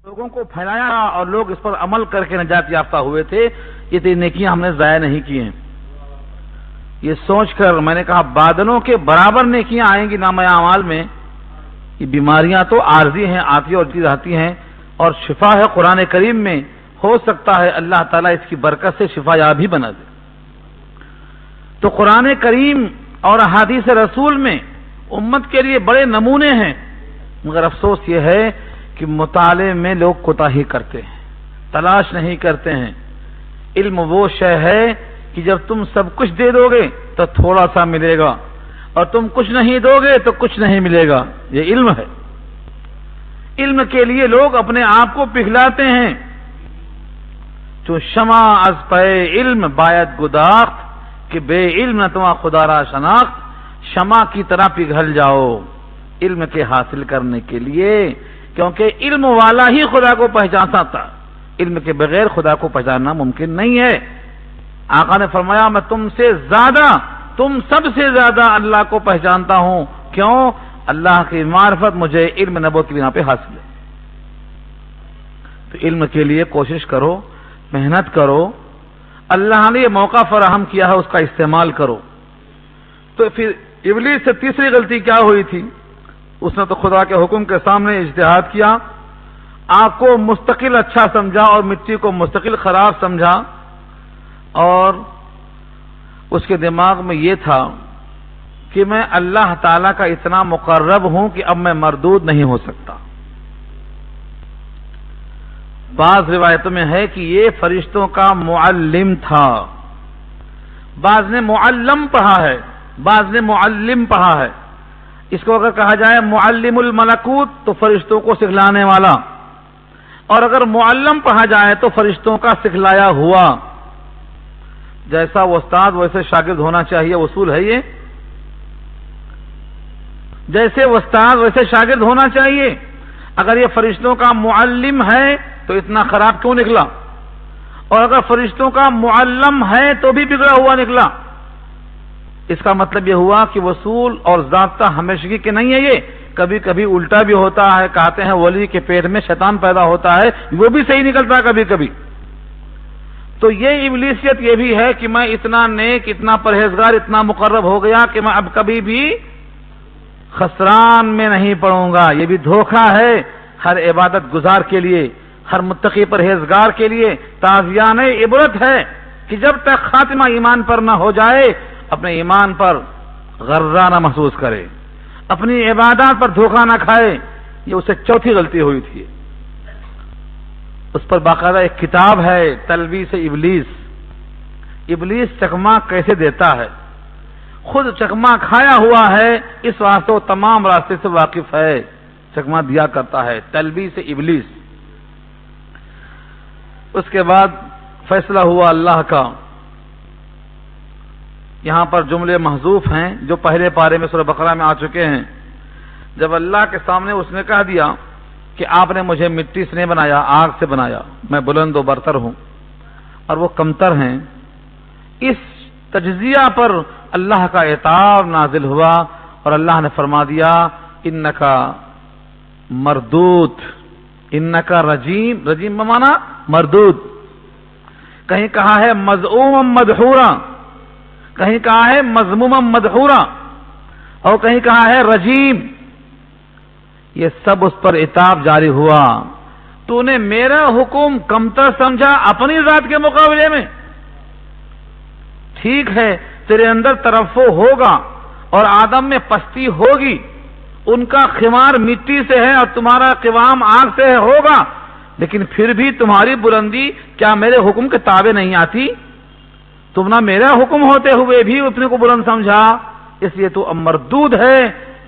لوگوں کو پھیلایا اور لوگ اس پر عمل کر کے نجات یافتہ ہوئے تھے. یہ تین نیکیاں ہم نے ضائع نہیں کی ہیں. یہ سوچ کر میں نے کہا بادلوں کے برابر نیکیاں آئیں گی نامہ اعمال میں. یہ بیماریاں تو عارضی ہیں, آتی اور چیز آتی ہیں, اور شفا ہے قرآن کریم میں. ہو سکتا ہے اللہ تعالیٰ اس کی برکت سے شفا یاب بھی بنا دے. تو قرآن کریم اور احادیث رسول میں امت کے لیے بڑے نمونے ہیں, مگر افسوس یہ ہے کہ مطالعے میں لوگ کوتاہی کرتے ہیں, تلاش نہیں کرتے ہیں. علم وہ شے ہے کہ جب تم سب کچھ دے دو گے تو تھوڑا سا ملے گا, اور تم کچھ نہیں دو گے تو کچھ نہیں ملے گا. یہ علم ہے. علم کے لیے لوگ اپنے آپ کو پگھلاتے ہیں. چون شمع از پے علم باید گداخت کہ بے علم نہ تمہا خدا را شناخت. شمع کی طرح پگھل جاؤ علم کے حاصل کرنے کے لیے, کیونکہ علم والا ہی خدا کو پہچانتا تھا. علم کے بغیر خدا کو پہچاننا ممکن نہیں ہے. آقا نے فرمایا میں تم سب سے زیادہ اللہ کو پہچانتا ہوں. کیوں؟ اللہ کی معرفت مجھے علم نبوت کی بنا پہ حاصل ہے. تو علم کے لیے کوشش کرو, محنت کرو. اللہ نے یہ موقع فراہم کیا ہے, اس کا استعمال کرو. تو پھر ابلیس سے تیسری غلطی کیا ہوئی تھی؟ اس نے تو خدا کے حکم کے سامنے اجتہاد کیا, آگ کو مستقل اچھا سمجھا اور مٹی کو مستقل خراب سمجھا, اور اس کے دماغ میں یہ تھا کہ میں اللہ تعالی کا اتنا مقرب ہوں کہ اب میں مردود نہیں ہو سکتا. بعض روایتوں میں ہے کہ یہ فرشتوں کا معلم تھا. بعض نے معلم پڑھا ہے, بعض نے معلم پڑھا ہے. اس کو اگر کہا جائے معلم الملکوت تو فرشتوں کو سکھلانے والا, اور اگر معلم پڑھا جائے تو فرشتوں کا سکھلایا ہوا. جیسا وہ استاد ویسے شاگرد ہونا چاہیے, اصول ہے یہ. جیسے وہ استاد ویسے شاگرد ہونا چاہیے. اگر یہ فرشتوں کا معلم ہے تو اتنا خراب کیوں نکلا, اور اگر فرشتوں کا معلم ہے تو بھی بگڑا ہوا نکلا. اس کا مطلب یہ ہوا کہ وصول اور ضابطہ ہمیشگی کے نہیں ہے. یہ کبھی کبھی الٹا بھی ہوتا ہے. کہتے ہیں ولی کے پیٹ میں شیطان پیدا ہوتا ہے, وہ بھی صحیح نکلتا ہے کبھی کبھی. تو یہ ابلیسیت یہ بھی ہے کہ میں اتنا نیک, اتنا پرہیزگار, اتنا مقرب ہو گیا کہ میں اب کبھی بھی خسران میں نہیں پڑوں گا. یہ بھی دھوکہ ہے ہر عبادت گزار کے لیے, ہر متقی پرہیزگار کے لیے. تعزیان عبرت ہے کہ جب تک خاتمہ ایمان پر نہ ہو جائے اپنے ایمان پر غرہ نہ محسوس کرے, اپنی عبادات پر دھوکہ نہ کھائے. یہ اسے چوتھی غلطی ہوئی تھی. اس پر باقاعدہ ایک کتاب ہے تلبیس ابلیس. ابلیس چکما کیسے دیتا ہے, خود چکما کھایا ہوا ہے, اس واسطے وہ تمام راستے سے واقف ہے, چکما دیا کرتا ہے. تلبیس ابلیس. اس کے بعد فیصلہ ہوا اللہ کا. یہاں پر جملے محذوف ہیں جو پہلے پارے میں سورہ بقرہ میں آ چکے ہیں. جب اللہ کے سامنے اس نے کہہ دیا کہ آپ نے مجھے مٹی سے نہیں بنایا, آگ سے بنایا, میں بلند و برتر ہوں اور وہ کمتر ہیں. اس تجزیہ پر اللہ کا عتاب نازل ہوا اور اللہ نے فرما دیا انکا مردود, انکا رجیم. رجیم بمانا مردود. کہیں کہا ہے مذعوما مدحورا, کہیں کہا ہے مذموما مدحورا, اور کہیں کہا ہے رجیم. یہ سب اس پر عتاب جاری ہوا. تو نے میرا حکم کمتر سمجھا اپنی ذات کے مقابلے میں. ٹھیک ہے تیرے اندر ترفع ہوگا اور آدم میں پستی ہوگی, ان کا خمار مٹی سے ہے اور تمہارا قوام آگ سے ہوگا, لیکن پھر بھی تمہاری بلندی کیا میرے حکم کے تابع نہیں آتی؟ تم نہ میرا حکم ہوتے ہوئے بھی اپنے کو بلند سمجھا, اس لیے تو اب مردود ہے,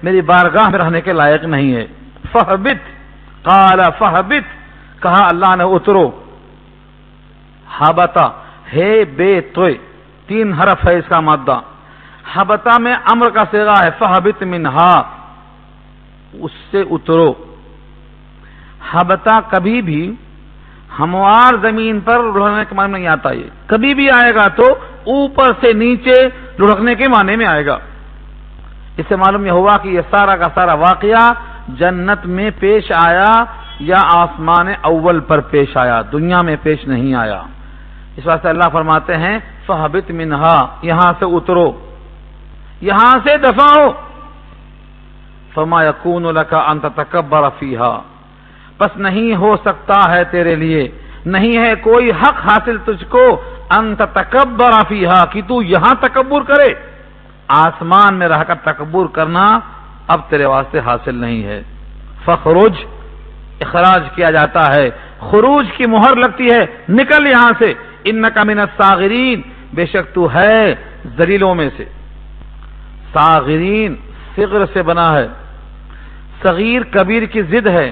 میری بارگاہ میں رہنے کے لائق نہیں ہے. فہبت قال فہبت, کہا اللہ نے اترو. حبتا ہے بے توئے, 3 حرف ہے اس کا مادہ. حبتا میں امر کا صیغہ ہے, فہبت منہا, اس سے اترو. حبتا کبھی بھی ہموار زمین پر لڑکنے کے معنی میں نہیں آتا. یہ کبھی بھی آئے گا تو اوپر سے نیچے لڑکنے کے معنی میں آئے گا. اس سے معلوم یہ ہوا کہ یہ سارا کا سارا واقعہ جنت میں پیش آیا یا آسمان اول پر پیش آیا، دنیا میں پیش نہیں آیا۔ اس واسطے اللہ فرماتے ہیں فَهَبِطْ مِنْهَا، یہاں سے اترو، یہاں سے دفع ہو۔ فَمَا يَكُونُ لَكَ أَن تَتَكَبَّرَ فِيهَا، پس نہیں ہو سکتا ہے تیرے لیے، نہیں ہے کوئی حق حاصل تجھ کو ان تتکبر فیہا، کہ تو یہاں تکبر کرے۔ آسمان میں رہ کر تکبر کرنا اب تیرے واسطے حاصل نہیں ہے۔ فخرج، اخراج کیا جاتا ہے، خروج کی مہر لگتی ہے، نکل یہاں سے۔ انک من الصاغرین، بے شک تو ہے ذلیلوں میں سے۔ صاغرین صغر سے بنا ہے، صغیر کبیر کی ضد ہے۔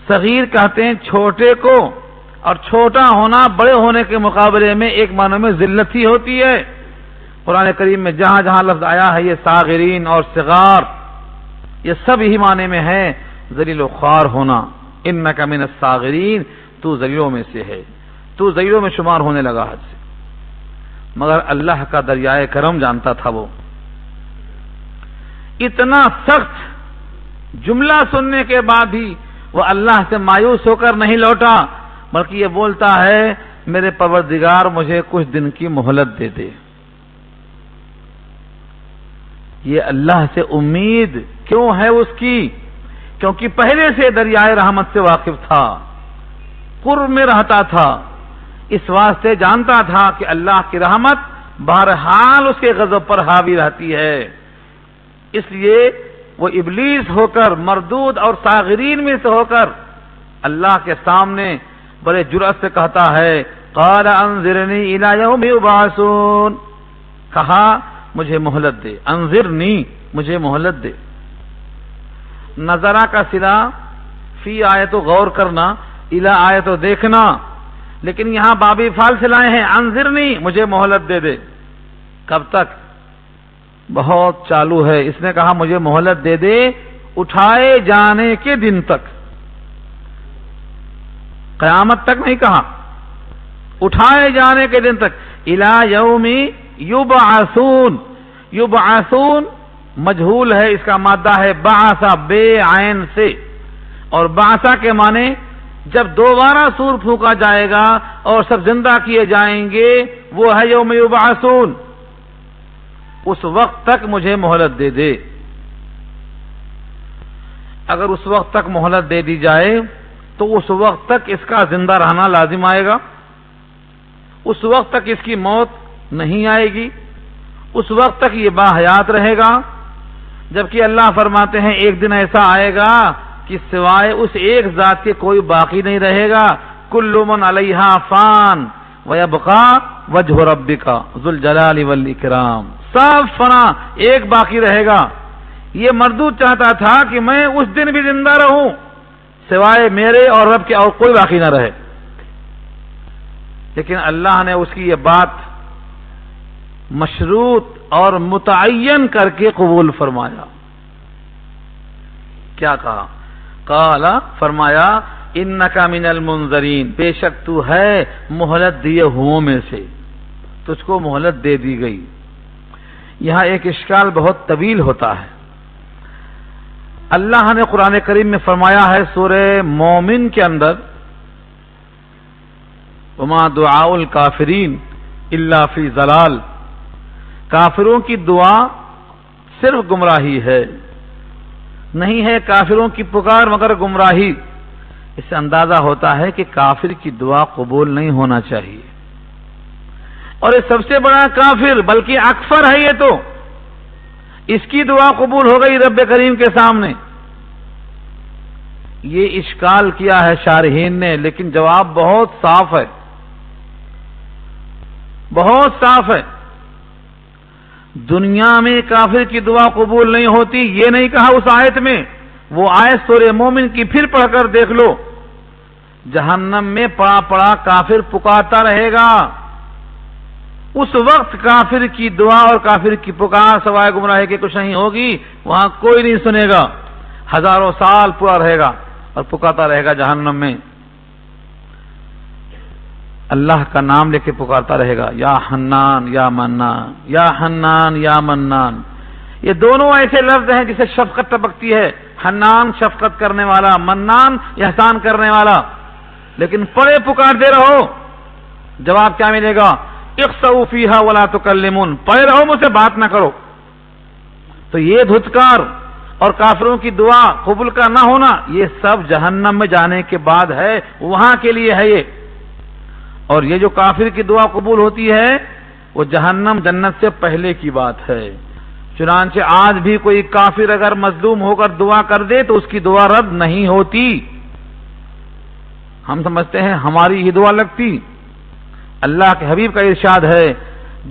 صغیر کہتے ہیں چھوٹے کو، اور چھوٹا ہونا بڑے ہونے کے مقابلے میں ایک معنی میں ذلت ہی ہوتی ہے۔ قرآن کریم میں جہاں جہاں لفظ آیا ہے یہ صاغرین اور صغار، یہ سب ہی معنی میں ہے ذلیل و خوار ہونا۔ انک من الصاغرین، تو ذلیلوں میں سے ہے، تو ذلیلوں میں شمار ہونے لگا حد سے۔ مگر اللہ کا دریائے کرم جانتا تھا وہ، اتنا سخت جملہ سننے کے بعد بھی وہ اللہ سے مایوس ہو کر نہیں لوٹا، بلکہ یہ بولتا ہے میرے پروردگار مجھے کچھ دن کی مہلت دے دے۔ یہ اللہ سے امید کیوں ہے اس کی؟ کیونکہ پہلے سے دریائے رحمت سے واقف تھا، قرب میں رہتا تھا، اس واسطے جانتا تھا کہ اللہ کی رحمت بہرحال اس کے غضب پر حاوی رہتی ہے۔ اس لیے وہ ابلیس ہو کر، مردود اور صاغرین میں سے ہو کر اللہ کے سامنے بڑے جرأت سے کہتا ہے قال انظرنی الی یوم یبعثون، کہا مجھے مہلت دے، انظرنی مجھے مہلت دے۔ نظرہ کا صلہ فی آئے تو غور کرنا، الی آئے تو دیکھنا، لیکن یہاں بابی فعل سے لائے ہیں انظرنی مجھے مہلت دے دے۔ کب تک؟ بہت چالو ہے، اس نے کہا مجھے مہلت دے دے اٹھائے جانے کے دن تک، قیامت تک نہیں کہا، اٹھائے جانے کے دن تک۔ الی یوم یبعثون، یبعثون مجہول ہے، اس کا مادہ ہے بعثا، بے عین سے، اور بعثا کے معنی جب دوبارہ سور پھونکا جائے گا اور سب زندہ کیے جائیں گے، وہ ہے یوم یبعثون۔ اس وقت تک مجھے مہلت دے دے۔ اگر اس وقت تک مہلت دے دی جائے تو اس وقت تک اس کا زندہ رہنا لازم آئے گا، اس وقت تک اس کی موت نہیں آئے گی، اس وقت تک یہ باحیات رہے گا۔ جبکہ اللہ فرماتے ہیں ایک دن ایسا آئے گا کہ سوائے اس ایک ذات کے کوئی باقی نہیں رہے گا۔ کل من علیہا فان ویبقا وجہ ربک ذو الجلال والاکرام، سب فنا، ایک باقی رہے گا۔ یہ مردود چاہتا تھا کہ میں اس دن بھی زندہ رہوں، سوائے میرے اور رب کے اور کوئی باقی نہ رہے، لیکن اللہ نے اس کی یہ بات مشروط اور متعین کر کے قبول فرمایا۔ کیا کہا؟ قال، فرمایا انک من المنذرین، بے شک تو ہے مہلت دیے ہوں میں سے، تجھ کو مہلت دے دی گئی۔ یہاں ایک اشکال بہت طویل ہوتا ہے۔ اللہ نے قرآن کریم میں فرمایا ہے سورہ مومن کے اندر وما دعاء الکافرین الا فی ضلال، کافروں کی دعا صرف گمراہی ہے، نہیں ہے کافروں کی پکار مگر گمراہی۔ اس سے اندازہ ہوتا ہے کہ کافر کی دعا قبول نہیں ہونا چاہیے، اور یہ سب سے بڑا کافر بلکہ اکفر ہے، یہ تو اس کی دعا قبول ہو گئی رب کریم کے سامنے۔ یہ اشکال کیا ہے شارحین نے، لیکن جواب بہت صاف ہے، بہت صاف ہے۔ دنیا میں کافر کی دعا قبول نہیں ہوتی یہ نہیں کہا اس آیت میں، وہ آیت سورہ مومن کی پھر پڑھ کر دیکھ لو، جہنم میں پڑا پڑا کافر پکارتا رہے گا۔ اس وقت کافر کی دعا اور کافر کی پکار سوائے گمراہی کے کچھ نہیں ہوگی، وہاں کوئی نہیں سنے گا، ہزاروں سال پورا رہے گا اور پکارتا رہے گا جہنم میں، اللہ کا نام لے کے پکارتا رہے گا، یا حنان یا منان، یا حنان یا منان، یہ دونوں ایسے لفظ ہیں جسے شفقت ٹپکتی ہے، حنان شفقت کرنے والا، منان احسان کرنے والا، لیکن پڑے پکارتے رہو، جواب کیا ملے گا؟ اخسؤوا فیہا ولا تکلمون، پڑے رہو مجھ سے بات نہ کرو۔ تو یہ دھتکار اور کافروں کی دعا قبول کا نہ ہونا، یہ سب جہنم میں جانے کے بعد ہے، وہاں کے لیے ہے یہ۔ اور یہ جو کافر کی دعا قبول ہوتی ہے وہ جہنم جنت سے پہلے کی بات ہے۔ چنانچہ آج بھی کوئی کافر اگر مظلوم ہو کر دعا کر دے تو اس کی دعا رد نہیں ہوتی۔ ہم سمجھتے ہیں ہماری ہی دعا لگتی، اللہ کے حبیب کا ارشاد ہے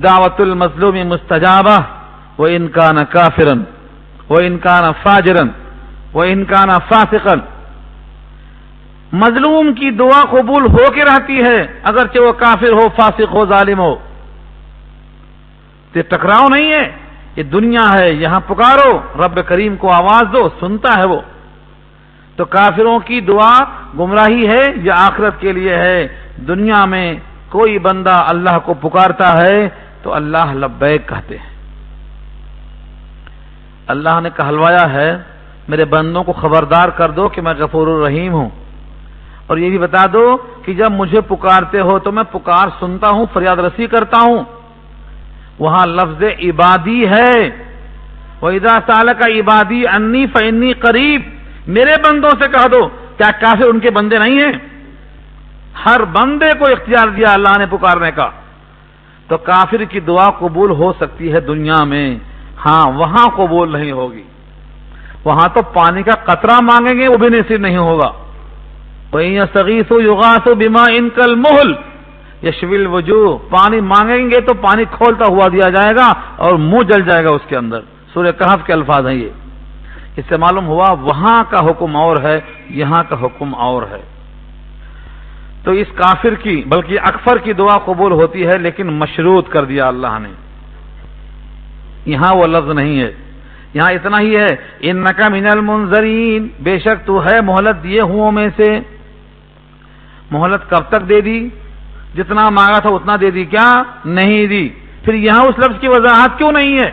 دعوت المظلوم مستجابہ وإن كان كافرا وإن كان فاجرا وإن كان فاسقا، مظلوم کی دعا قبول ہو کے رہتی ہے اگرچہ وہ کافر ہو، فاسق ہو، ظالم ہو۔ یہ ٹکراؤ نہیں ہے، یہ دنیا ہے، یہاں پکارو، رب کریم کو آواز دو، سنتا ہے وہ۔ تو کافروں کی دعا گمراہی ہے یا آخرت کے لیے ہے؟ دنیا میں کوئی بندہ اللہ کو پکارتا ہے تو اللہ لبیک کہتے ہیں۔ اللہ نے کہلوایا ہے میرے بندوں کو خبردار کر دو کہ میں غفور الرحیم ہوں، اور یہ بھی بتا دو کہ جب مجھے پکارتے ہو تو میں پکار سنتا ہوں، فریاد رسی کرتا ہوں۔ وہاں لفظ عبادی ہے، وَإِذَا سَأَلَكَ عِبَادِي عَنِّي فَإِنِّي قَرِيب، میرے بندوں سے کہہ دو، کیا کافر ان کے بندے نہیں ہیں؟ ہر بندے کو اختیار دیا اللہ نے پکارنے کا۔ تو کافر کی دعا قبول ہو سکتی ہے دنیا میں، ہاں وہاں قبول نہیں ہوگی، وہاں تو پانی کا قطرہ مانگیں گے وہ بھی نصیب نہیں ہوگا۔ وَإِن يَسْتَغِيثُوا يُغَاثُوا بِمَاءٍ كَالْمُهْلِ يَشْوِي الْوُجُوهَ، پانی مانگیں گے تو پانی کھولتا ہوا دیا جائے گا اور منہ جل جائے گا اس کے اندر۔ سورہ کہف کے الفاظ ہیں یہ۔ اس سے معلوم ہوا وہاں کا حکم اور ہے، یہاں کا حکم اور ہے۔ تو اس کافر کی بلکہ اکفر کی دعا قبول ہوتی ہے لیکن مشروط کر دیا اللہ نے، یہاں وہ لفظ نہیں ہے، یہاں اتنا ہی ہے انک من المنذرین، بے شک تو ہے مہلت دیے ہوں میں سے۔ مہلت کب تک دے دی؟ جتنا مانگا تھا اتنا دے دی کیا؟ نہیں دی۔ پھر یہاں اس لفظ کی وضاحت کیوں نہیں ہے؟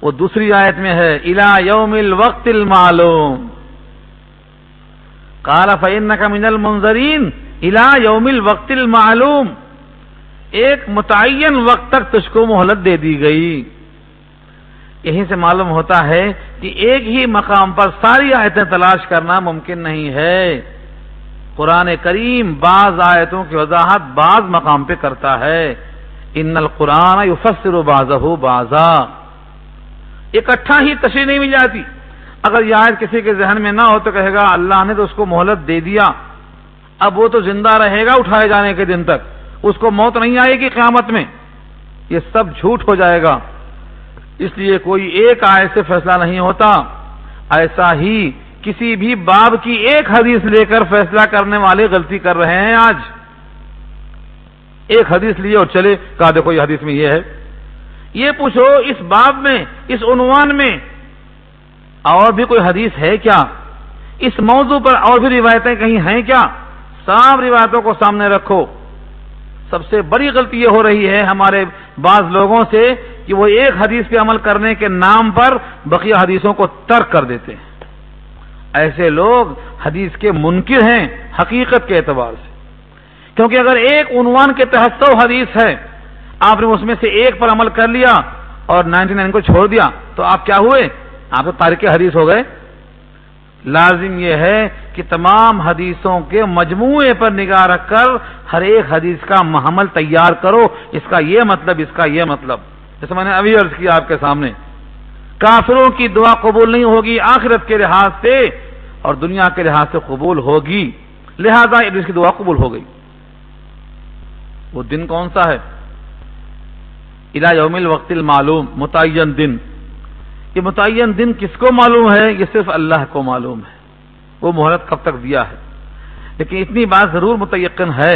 وہ دوسری آیت میں ہے الی یوم الوقت المعلوم، قال فإنک من المنذرین الی یوم الوقت المعلوم، ایک متعین وقت تک تجھ کو مہلت دے دی گئی۔ یہیں سے معلوم ہوتا ہے کہ ایک ہی مقام پر ساری آیتیں تلاش کرنا ممکن نہیں ہے۔ قرآن کریم بعض آیتوں کی وضاحت بعض مقام پہ کرتا ہے، ان القرآن یفسر بعضہ بعضا، اکٹھا ہی تشریح نہیں مل جاتی۔ اگر یہ آیت کسی کے ذہن میں نہ ہو تو کہے گا اللہ نے تو اس کو مہلت دے دیا، اب وہ تو زندہ رہے گا اٹھائے جانے کے دن تک، اس کو موت نہیں آئے گی قیامت میں۔ یہ سب جھوٹ ہو جائے گا، اس لیے کوئی ایک آیت سے فیصلہ نہیں ہوتا۔ ایسا ہی کسی بھی باب کی ایک حدیث لے کر فیصلہ کرنے والے غلطی کر رہے ہیں آج۔ ایک حدیث لیے اور چلے، کہا دیکھو یہ حدیث میں یہ ہے۔ یہ پوچھو اس باب میں، اس عنوان میں اور بھی کوئی حدیث ہے کیا؟ اس موضوع پر اور بھی روایتیں کہیں ہیں کیا؟ سب روایتوں کو سامنے رکھو۔ سب سے بڑی غلطی یہ ہو رہی ہے ہمارے بعض لوگوں سے کہ وہ ایک حدیث پہ عمل کرنے کے نام پر بقیہ حدیثوں کو ترک کر دیتے ہیں۔ ایسے لوگ حدیث کے منکر ہیں حقیقت کے اعتبار سے، کیونکہ اگر ایک عنوان کے تحت 100 حدیث ہے، آپ نے اس میں سے ایک پر عمل کر لیا اور 99 کو چھوڑ دیا تو آپ کیا ہوئے؟ آپ تو تارک حدیث ہو گئے۔ لازم یہ ہے کہ تمام حدیثوں کے مجموعے پر نگاہ رکھ کر ہر ایک حدیث کا محمل تیار کرو، اس کا یہ مطلب، اس کا یہ مطلب۔ جیسے میں نے ابھی عرض کیا آپ کے سامنے، کافروں کی دعا قبول نہیں ہوگی آخرت کے لحاظ سے اور دنیا کے لحاظ سے قبول ہوگی، لہذا ابلیس کی دعا قبول ہو گئی۔ وہ دن کون سا ہے؟ الی یوم الوقت المعلوم، متعین دن۔ یہ متعین دن کس کو معلوم ہے؟ یہ صرف اللہ کو معلوم ہے، وہ مہلت کب تک دیا ہے۔ لیکن اتنی بات ضرور متیقن ہے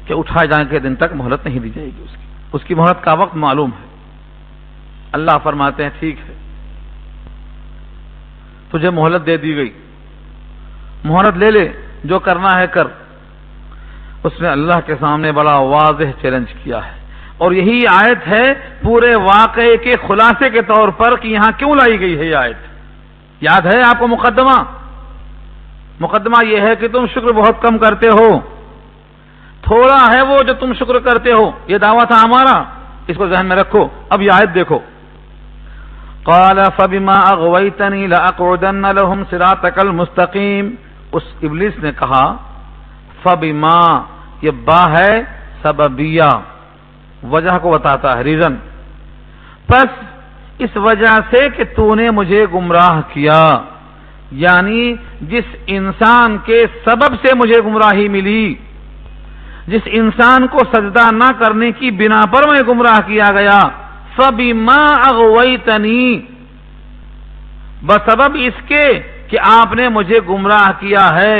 کہ اٹھائے جانے کے دن تک مہلت نہیں دی جائے گی، اس کی مہلت کا وقت معلوم ہے۔ اللہ فرماتے ہیں ٹھیک ہے، تجھے مہلت دے دی گئی، مہلت لے لے، جو کرنا ہے کر۔ اس نے اللہ کے سامنے بڑا واضح چیلنج کیا ہے، اور یہی آیت ہے پورے واقعے کے خلاصے کے طور پر کہ یہاں کیوں لائی گئی ہے یہ آیت. یاد ہے آپ کو مقدمہ یہ ہے کہ تم شکر بہت کم کرتے ہو، تھوڑا ہے وہ جو تم شکر کرتے ہو، یہ دعویٰ تھا ہمارا، اس کو ذہن میں رکھو. اب یہ آیت دیکھو، قال فبما اغويتني لاقعدن لهم صراطك المستقيم. اس ابلیس نے کہا فبما، یہ با ہے سببیہ، وجہ کو بتاتا ہے، ریزن. پس اس وجہ سے کہ تو نے مجھے گمراہ کیا، یعنی جس انسان کے سبب سے مجھے گمراہی ملی، جس انسان کو سجدہ نہ کرنے کی بنا پر میں گمراہ کیا گیا، فَبِمَا أَغْوَيْتَنِي، بسبب اس کے کہ آپ نے مجھے گمراہ کیا ہے،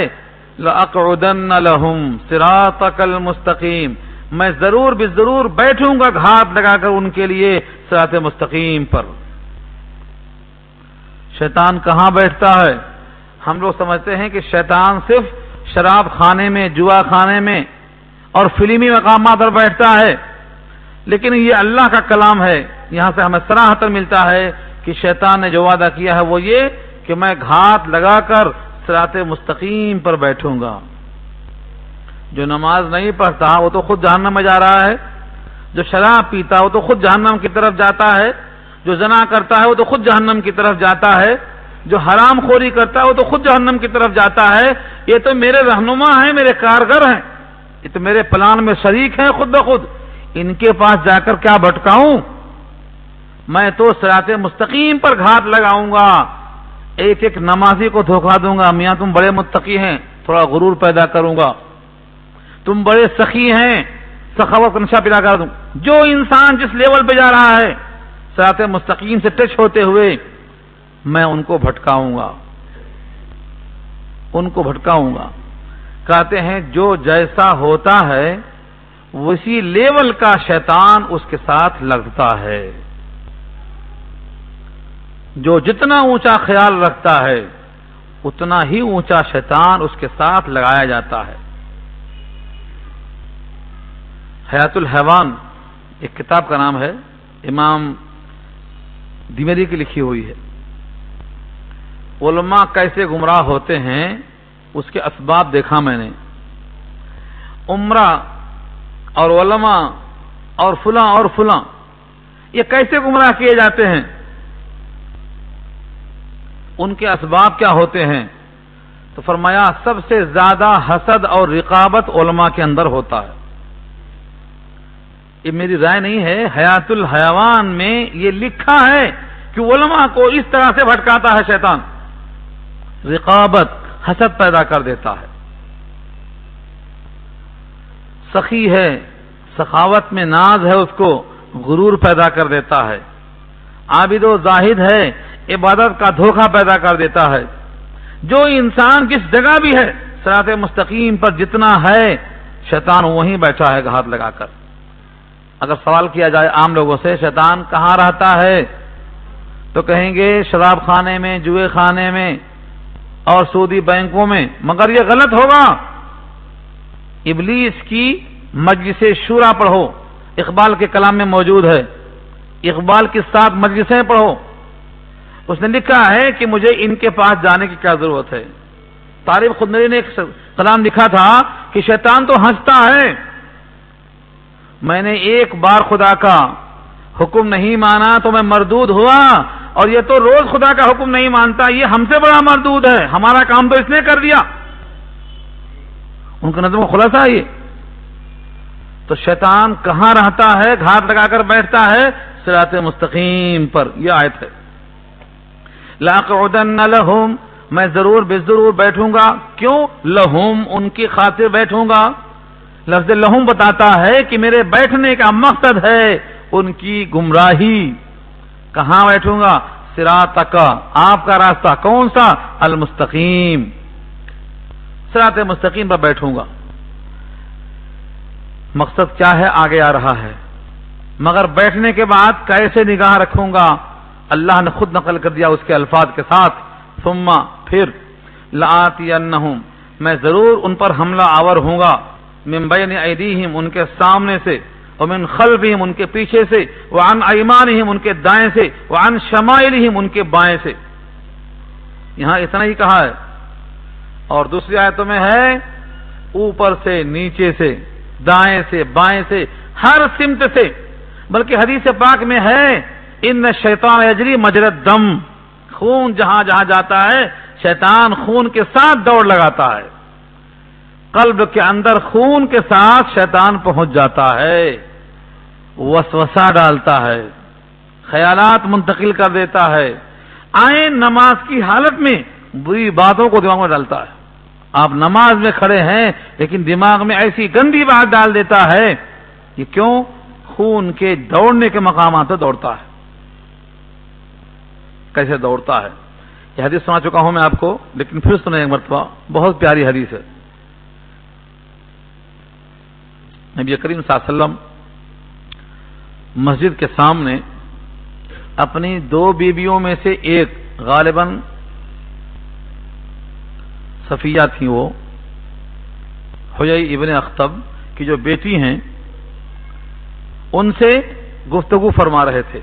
لَأَقْعُدَنَّ لَهُمْ صِرَاطَكَ الْمُسْتَقِيمِ، میں ضرور بضرور بیٹھوں گا گھات لگا کر ان کے لیے صراط مستقیم پر. شیطان کہاں بیٹھتا ہے؟ ہم لوگ سمجھتے ہیں کہ شیطان صرف شراب خانے میں، جوا خانے میں اور فلمی مقامات پر بیٹھتا ہے، لیکن یہ اللہ کا کلام ہے. یہاں سے ہمیں صراحت ملتا ہے کہ شیطان نے جو وعدہ کیا ہے وہ یہ کہ میں گھات لگا کر صراط مستقیم پر بیٹھوں گا. جو نماز نہیں پڑھتا وہ تو خود جہنم میں جا رہا ہے، جو شراب پیتا وہ تو خود جہنم کی طرف جاتا ہے، جو زنا کرتا ہے وہ تو خود جہنم کی طرف جاتا ہے، جو حرام خوری کرتا ہے وہ تو خود جہنم کی طرف جاتا ہے. یہ تو میرے رہنما ہیں، میرے کارگر ہیں، یہ تو میرے پلان میں شریک ہیں خود بخود. ان کے پاس جا کر کیا بھٹکاؤں؟ میں تو صراط مستقیم پر گھات لگاؤں گا. ایک ایک نمازی کو دھوکا دوں گا، میاں تم بڑے متقی ہیں، تھوڑا غرور پیدا کروں گا، تم بڑے سخی ہیں، سخاوت کا نشہ پیدا کر دوں. جو انسان جس لیول پہ جا رہا ہے صراط مستقیم سے ٹچ ہوتے ہوئے میں ان کو بھٹکاؤں گا. کہتے ہیں جو جیسا ہوتا ہے اسی لیول کا شیطان اس کے ساتھ لگتا ہے. جو جتنا اونچا خیال رکھتا ہے اتنا ہی اونچا شیطان اس کے ساتھ لگایا جاتا ہے. حیات الحیوان ایک کتاب کا نام ہے، امام دیمری کی لکھی ہوئی ہے. علماء کیسے گمراہ ہوتے ہیں اس کے اسباب دیکھا میں نے. عمرہ اور علماء اور فلاں یہ کیسے گمراہ کیے جاتے ہیں، ان کے اسباب کیا ہوتے ہیں؟ تو فرمایا سب سے زیادہ حسد اور رقابت علماء کے اندر ہوتا ہے. یہ میری رائے نہیں ہے، حیات الحیوان میں یہ لکھا ہے کہ علماء کو اس طرح سے بھٹکاتا ہے شیطان، رقابت، حسد پیدا کر دیتا ہے. سخی ہے، سخاوت میں ناز ہے، اس کو غرور پیدا کر دیتا ہے. عابد و زاہد ہے، عبادت کا دھوکہ پیدا کر دیتا ہے. جو انسان جس جگہ بھی ہے صراط مستقیم پر جتنا ہے شیطان وہیں بیٹھا ہے ہاتھ لگا کر. اگر سوال کیا جائے عام لوگوں سے شیطان کہاں رہتا ہے تو کہیں گے شراب خانے میں، جوئے خانے میں اور سودی بینکوں میں. مگر یہ غلط ہوگا. ابلیس کی مجلس شورا پڑھو، اقبال کے کلام میں موجود ہے. اقبال کی 7 مجلسیں پڑھو، اس نے لکھا ہے کہ مجھے ان کے پاس جانے کی کیا ضرورت ہے. طارق خدنوی نے ایک کلام لکھا تھا کہ شیطان تو ہنستا ہے، میں نے ایک بار خدا کا حکم نہیں مانا تو میں مردود ہوا، اور یہ تو روز خدا کا حکم نہیں مانتا، یہ ہم سے بڑا مردود ہے، ہمارا کام تو اس نے کر دیا. ان کا نظم و خلاصہ یہ. تو شیطان کہاں رہتا ہے؟ گھات لگا کر بیٹھتا ہے صراط مستقیم پر. یہ آیت ہے لَأَقْعُدَنَّ لَهُمْ، میں ضرور بے ضرور بیٹھوں گا. کیوں؟ لہم، ان کی خاطر بیٹھوں گا. لفظ لہم بتاتا ہے کہ میرے بیٹھنے کا مقصد ہے ان کی گمراہی. کہاں بیٹھوں گا؟ صراطک، آپ کا راستہ کون سا؟ المستقیم، صراط مستقیم پر بیٹھوں گا. مقصد کیا ہے آگے آ رہا ہے. مگر بیٹھنے کے بعد کیسے نگاہ رکھوں گا؟ اللہ نے خود نقل کر دیا اس کے الفاظ کے ساتھ، ثم، پھر، لآتینہم، میں ضرور ان پر حملہ آور ہوں گا، من بین ایدیہم، ان کے سامنے سے، ومن خلفہم ان کے پیچھے سے، وعن ایمانہم ان کے دائیں سے، وعن شمائلہم ان کے بائیں سے. یہاں اتنا ہی کہا ہے. اور دوسری آیتوں میں ہے اوپر سے، نیچے سے، دائیں سے، بائیں سے، ہر سمت سے. بلکہ حدیث پاک میں ہے ان الشیطان یجری مجری الدم، خون جہاں جہاں جاتا ہے شیطان خون کے ساتھ دوڑ لگاتا ہے. قلب کے اندر خون کے ساتھ شیطان پہنچ جاتا ہے، وسوسہ ڈالتا ہے، خیالات منتقل کر دیتا ہے. آئیں نماز کی حالت میں بری باتوں کو دماغ میں ڈالتا ہے. آپ نماز میں کھڑے ہیں لیکن دماغ میں ایسی گندی بات ڈال دیتا ہے. یہ کیوں؟ خون کے دوڑنے کے مقامات پہ دوڑتا ہے. کیسے دوڑتا ہے؟ یہ حدیث سنا چکا ہوں میں آپ کو، لیکن پھر سنیں ایک مرتبہ، بہت پیاری حدیث ہے. نبی کریم صلی اللہ علیہ وسلم مسجد کے سامنے اپنی 2 بیویوں میں سے ایک، غالباً صفیہ تھی، وہ حیی ابن اخطب کی جو بیٹی ہیں، ان سے گفتگو فرما رہے تھے.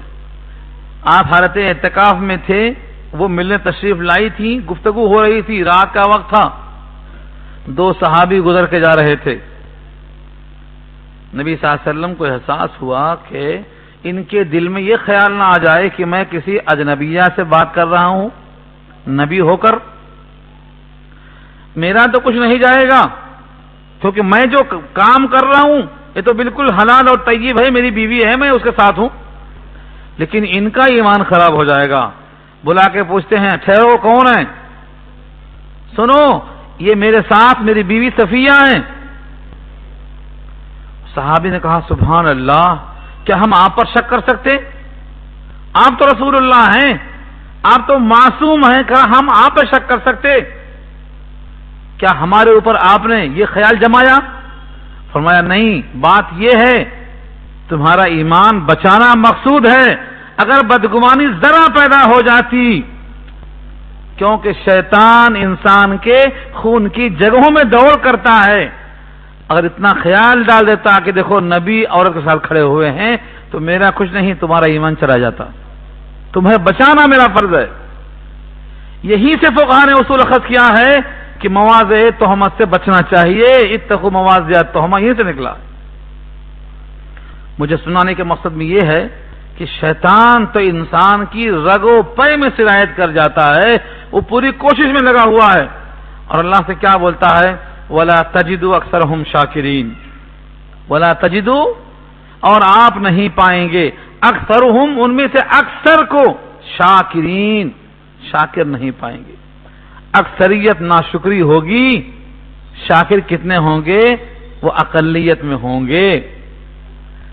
آپ حالت اعتکاف میں تھے، وہ ملنے تشریف لائی تھی، گفتگو ہو رہی تھی، رات کا وقت تھا. 2 صحابی گزر کے جا رہے تھے. نبی صلی اللہ علیہ وسلم کو احساس ہوا کہ ان کے دل میں یہ خیال نہ آ جائے کہ میں کسی اجنبیہ سے بات کر رہا ہوں، نبی ہو کر میرا تو کچھ نہیں جائے گا، کیونکہ میں جو کام کر رہا ہوں یہ تو بالکل حلال اور طیب ہے، میری بیوی ہے، میں اس کے ساتھ ہوں، لیکن ان کا ایمان خراب ہو جائے گا. بلا کے پوچھتے ہیں ٹھہرو کون ہے؟ سنو یہ میرے ساتھ میری بیوی صفیہ ہیں. صحابی نے کہا سبحان اللہ، کیا ہم آپ پر شک کر سکتے؟ آپ تو رسول اللہ ہیں، آپ تو معصوم ہیں، کہا ہم آپ پر شک کر سکتے؟ کیا ہمارے اوپر آپ نے یہ خیال جمایا؟ فرمایا نہیں، بات یہ ہے تمہارا ایمان بچانا مقصود ہے. اگر بدگمانی ذرا پیدا ہو جاتی، کیونکہ شیطان انسان کے خون کی جگہوں میں دوڑ کرتا ہے، اگر اتنا خیال ڈال دیتا کہ دیکھو نبی عورت کے ساتھ کھڑے ہوئے ہیں تو میرا کچھ نہیں، تمہارا ایمان چلا جاتا. تمہیں بچانا میرا فرض ہے. یہی سے فقہاء نے اصول اخذ کیا ہے کہ مواضع تہمت سے بچنا چاہیے. اتقوا مواضع التہمہ یہیں سے نکلا. مجھے سنانے کے مقصد میں یہ ہے کہ شیطان تو انسان کی رگ و پے میں سرایت کر جاتا ہے، وہ پوری کوشش میں لگا ہوا ہے. اور اللہ سے کیا بولتا ہے؟ وَلَا تَجِدُوا أَكْثَرَهُمْ شَاكِرِينَ. وَلَا تَجِدُوا، اور آپ نہیں پائیں گے، اکثرہم ان میں سے اکثر کو، شاکرین شاکر نہیں پائیں گے. اکثریت ناشکری ہوگی، شاکر کتنے ہوں گے؟ وہ اقلیت میں ہوں گے.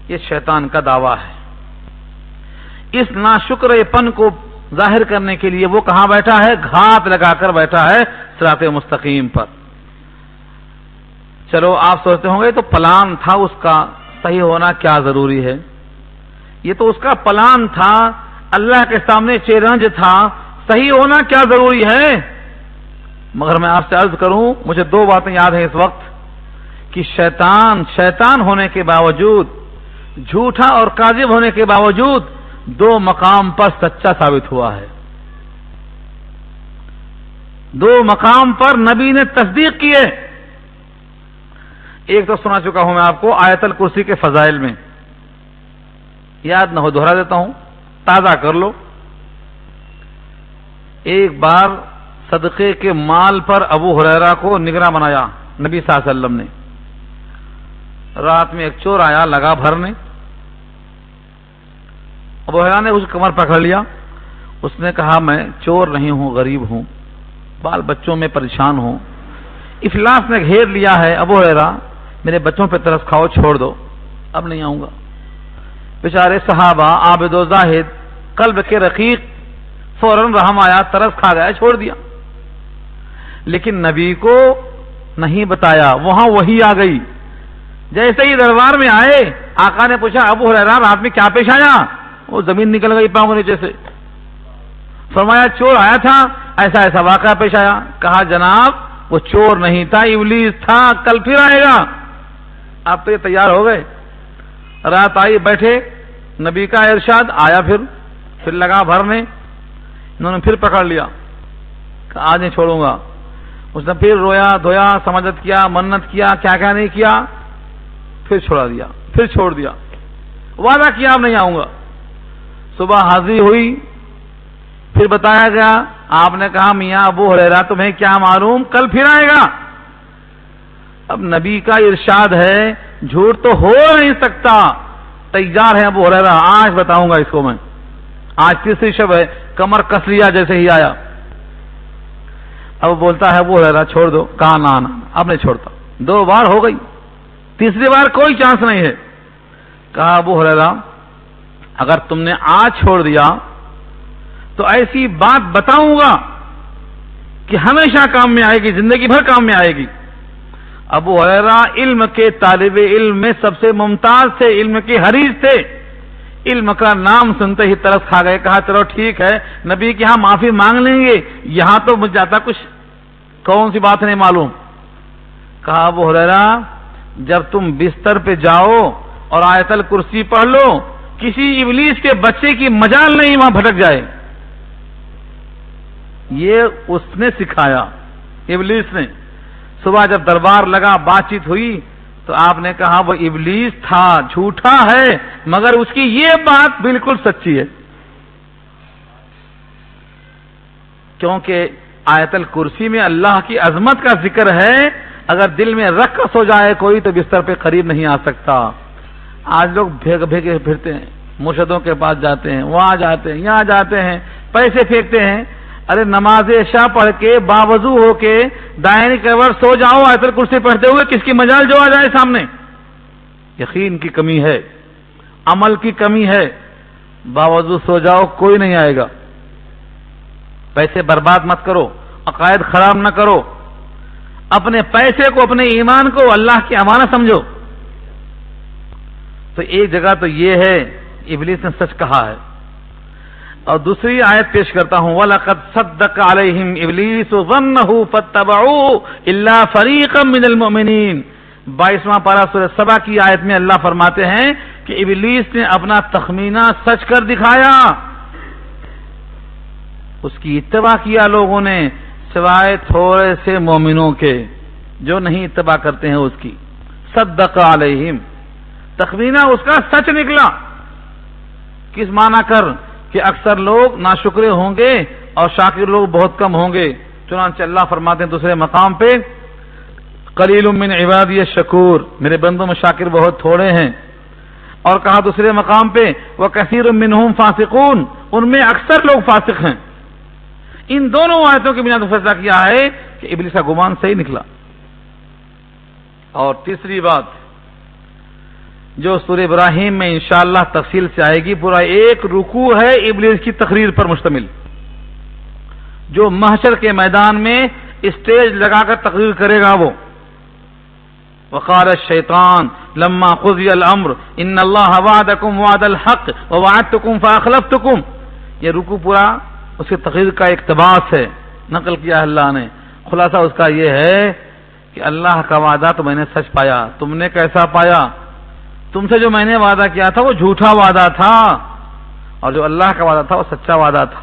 یہ شیطان کا دعویٰ ہے. اس ناشکر پن کو ظاہر کرنے کے لیے وہ کہاں بیٹھا ہے؟ گھات لگا کر بیٹھا ہے صراط مستقیم پر. چلو آپ سوچتے ہوں گے تو پلان تھا اس کا، صحیح ہونا کیا ضروری ہے؟ یہ تو اس کا پلان تھا، اللہ کے سامنے چیلنج تھا، صحیح ہونا کیا ضروری ہے؟ مگر میں آپ سے عرض کروں، مجھے 2 باتیں یاد ہیں اس وقت کہ شیطان ہونے کے باوجود، جھوٹا اور کاذب ہونے کے باوجود 2 مقام پر سچا ثابت ہوا ہے. 2 مقام پر نبی نے تصدیق کی ہے. ایک تو سنا چکا ہوں میں آپ کو آیت الکرسی کے فضائل میں، یاد نہ ہو دوہرا دیتا ہوں، تازہ کر لو. ایک بار صدقے کے مال پر ابو ہریرہ کو نگراں بنایا نبی صلی اللہ علیہ وسلم نے. رات میں ایک چور آیا، لگا بھرنے. ابو ہریرہ نے اس کمر پکڑ لیا. اس نے کہا میں چور نہیں ہوں، غریب ہوں، بال بچوں میں پریشان ہوں، افلاس نے گھیر لیا ہے، ابو ہریرہ میرے بچوں پہ ترس کھاؤ، چھوڑ دو، اب نہیں آؤں گا. بیچارے صحابہ عابد و زاہد، قلب کے رقیق، فوراً رحم آیا، ترس کھا گیا، چھوڑ دیا. لیکن نبی کو نہیں بتایا، وہاں وحی آ گئی. جیسے ہی دربار میں آئے، آقا نے پوچھا ابو ہریرہ رات میں کیا پیش آیا؟ وہ زمین نکل گئی پاؤں کے نیچے سے. فرمایا چور آیا تھا، ایسا ایسا واقعہ پیش آیا. کہا جناب وہ چور نہیں تھا، ابلیس تھا، کل پھر آئے گا. آپ تو یہ تیار ہو گئے. رات آئی, بیٹھے, نبی کا ارشاد آیا, پھر لگا بھرنے, انہوں نے پھر پکڑ لیا کہ آج نہیں چھوڑوں گا. اس نے پھر رویا دھویا, سماجت کیا, منت کیا, کیا نہیں کیا, پھر چھوڑا دیا, پھر چھوڑ دیا, وعدہ کیا اب نہیں آؤں گا. صبح حاضری ہوئی, پھر بتایا گیا, آپ نے کہا میاں ابو ہریرہ تمہیں کیا معلوم کل پھر آئے گا. اب نبی کا ارشاد ہے, جھوٹ تو ہو نہیں سکتا, تیار ہے ابو ہریرہ, آج بتاؤں گا اس کو میں. آج تیسری شب ہے, کمر کس لیا جیسے ہی آیا. اب بولتا ہے ابو ہریرہ چھوڑ دو. کہا نا اب نہیں چھوڑتا. 2 بار ہو گئی, تیسری بار کوئی چانس نہیں ہے. کہا ابو ہریرہ اگر تم نے آج چھوڑ دیا تو ایسی بات بتاؤں گا کہ ہمیشہ کام میں آئے گی, زندگی بھر کام میں آئے گی. ابو ہریرہ علم کے طالب علم میں سب سے ممتاز تھے, علم کے حریص تھے. علم کا نام سنتے ہی ترس کھا گئے. کہا چلو ٹھیک ہے, نبی کے ہاں معافی مانگ لیں گے, یہاں تو مجھ جاتا کچھ کون سی بات نہیں معلوم. کہا ابو ہریرہ جب تم بستر پہ جاؤ اور آیت الکرسی پڑھ لو, کسی ابلیس کے بچے کی مجال نہیں وہاں بھٹک جائے. یہ اس نے سکھایا, ابلیس نے. صبح جب دربار لگا, بات چیت ہوئی, تو آپ نے کہا وہ ابلیس تھا, جھوٹا ہے, مگر اس کی یہ بات بالکل سچی ہے. کیونکہ آیت الکرسی میں اللہ کی عظمت کا ذکر ہے. اگر دل میں رکھ سو جائے کوئی تو بستر پہ قریب نہیں آ سکتا. آج لوگ بھیگے پھرتے ہیں, مرشدوں کے پاس جاتے ہیں, وہاں جاتے ہیں, یہاں جاتے ہیں, پیسے پھینکتے ہیں. ارے نماز عشاء پڑھ کے باوضو ہو کے دائیں کور سو جاؤ آیت الکرسی پڑھتے ہوئے, کس کی مجال جو آ جائے سامنے. یقین کی کمی ہے, عمل کی کمی ہے. باوضو سو جاؤ, کوئی نہیں آئے گا. پیسے برباد مت کرو, عقائد خراب نہ کرو. اپنے پیسے کو, اپنے ایمان کو اللہ کی امانت سمجھو. تو ایک جگہ تو یہ ہے ابلیس نے سچ کہا ہے. اور دوسری آیت پیش کرتا ہوں, وَلَقَدْ صَدَّقَ عَلَيْهِمْ إِبْلِيسُ ظَنَّهُ فَاتَّبَعُوهُ إِلَّا فَرِيقًا مِّنَ الْمُؤْمِنِينَ. 22واں پارہ سورہ سبا کی آیت میں اللہ فرماتے ہیں کہ ابلیس نے اپنا تخمینہ سچ کر دکھایا, اس کی اتباع کیا لوگوں نے, سوائے تھوڑے سے مومنوں کے جو نہیں اتباع کرتے ہیں اس کی. صدق علیہم, تخمینہ اس کا سچ نکلا. کس معنی کر کہ اکثر لوگ ناشکرے ہوں گے اور شاکر لوگ بہت کم ہوں گے. چنانچہ اللہ فرماتے ہیں دوسرے مقام پہ, قلیل من عبادی الشکور, میرے بندوں میں شاکر بہت تھوڑے ہیں. اور کہا دوسرے مقام پہ وکثیر منہم فاسقون, ان میں اکثر لوگ فاسق ہیں. ان دونوں آیتوں کی بنا پر فیصلہ کیا ہے کہ ابلیس کا گمان صحیح نکلا. اور تیسری بات جو سورہ ابراہیم میں انشاءاللہ تفصیل سے آئے گی, پورا ایک رکوع ہے ابلیس کی تقریر پر مشتمل, جو محشر کے میدان میں اسٹیج لگا کر تقریر کرے گا. وہ وقال الشیطان لما قضی الامر ان اللہ وعدکم وعد الحق ووعدتکم فاخلفتکم. یہ رکوع پورا اس کی تقریر کا اقتباس ہے, نقل کیا اللہ نے. خلاصہ اس کا یہ ہے کہ اللہ کا وعدہ تو میں نے سچ پایا, تم نے کیسا پایا؟ تم سے جو میں نے وعدہ کیا تھا وہ جھوٹا وعدہ تھا, اور جو اللہ کا وعدہ تھا وہ سچا وعدہ تھا.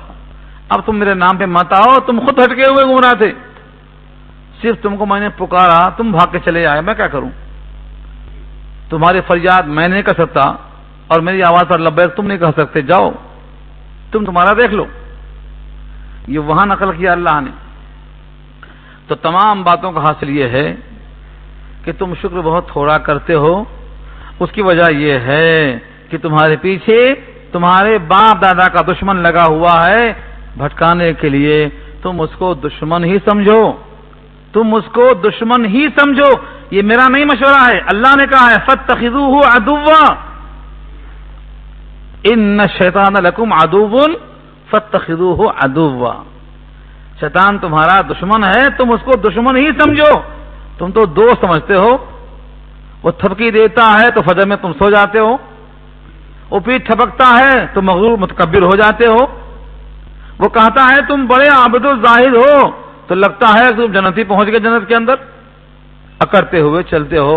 اب تم میرے نام پہ مت آؤ, تم خود ہٹکے ہوئے گمراہ تھے. صرف تم کو میں نے پکارا, تم بھاگ کے چلے آئے, میں کیا کروں؟ تمہاری فریاد میں نہیں کر سکتا, اور میری آواز پر لبیک تم نہیں کہہ سکتے. جاؤ تمہارا دیکھ لو. یہ وہاں نقل کیا اللہ نے. تو تمام باتوں کا حاصل یہ ہے کہ تم شکر بہت تھوڑا کرتے ہو. اس کی وجہ یہ ہے کہ تمہارے پیچھے تمہارے باپ دادا کا دشمن لگا ہوا ہے بھٹکانے کے لیے. تم اس کو دشمن ہی سمجھو, تم اس کو دشمن ہی سمجھو. یہ میرا نہیں مشورہ ہے, اللہ نے کہا ہے فاتخذوہ عدوا ان الشیطان لکم عدو فاتخذوہ عدوا. شیطان تمہارا دشمن ہے, تم اس کو دشمن ہی سمجھو. تم تو دوست سمجھتے ہو. وہ تھپکی دیتا ہے تو فجر میں تم سو جاتے ہو, وہ پیٹ ٹھپکتا ہے تو مغرور متکبر ہو جاتے ہو. وہ کہتا ہے تم بڑے عابد الزاہد ہو تو لگتا ہے تم جنتی پہنچ گئے جنت کے اندر. اکڑتے ہوئے چلتے ہو.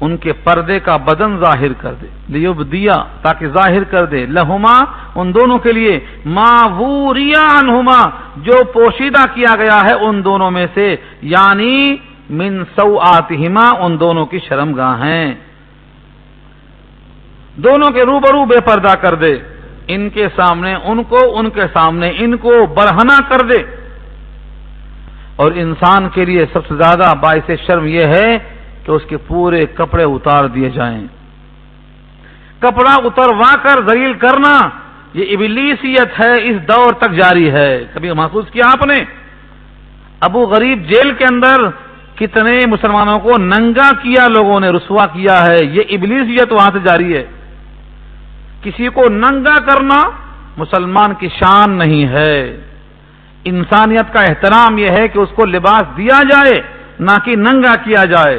ان کے پردے کا بدن ظاہر کر دے، لیبدیا تاکہ ظاہر کر دے، لہما ان دونوں کے لیے، ما ووریا عنہما جو پوشیدہ کیا گیا ہے ان دونوں میں سے، یعنی من سوآتہما ان دونوں کی شرمگاہیں، دونوں کے روبرو بے پردہ کر دے، ان کے سامنے ان کو، ان کے سامنے ان کو برہنہ کر دے۔ اور انسان کے لیے سب سے زیادہ باعث شرم یہ ہے کہ اس کے پورے کپڑے اتار دیے جائیں۔ کپڑا اتروا کر ذلیل کرنا یہ ابلیسیت ہے، اس دور تک جاری ہے۔ کبھی محسوس کیا آپ نے؟ ابو غریب جیل کے اندر کتنے مسلمانوں کو ننگا کیا، لوگوں نے رسوا کیا ہے، یہ ابلیسیت وہاں سے جاری ہے۔ کسی کو ننگا کرنا مسلمان کی شان نہیں ہے۔ انسانیت کا احترام یہ ہے کہ اس کو لباس دیا جائے، نہ کہ ننگا کیا جائے۔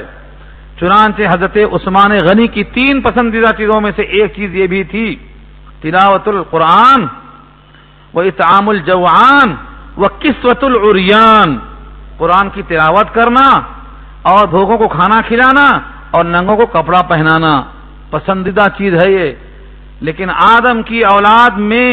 چنانچہ حضرت عثمان غنی کی 3 پسندیدہ چیزوں میں سے ایک چیز یہ بھی تھی، تلاوت القرآن و اطعام الجوعان و کسوۃ العریان، قرآن کی تلاوت کرنا اور بھوکوں کو کھانا کھلانا اور ننگوں کو کپڑا پہنانا پسندیدہ چیز ہے یہ۔ لیکن آدم کی اولاد میں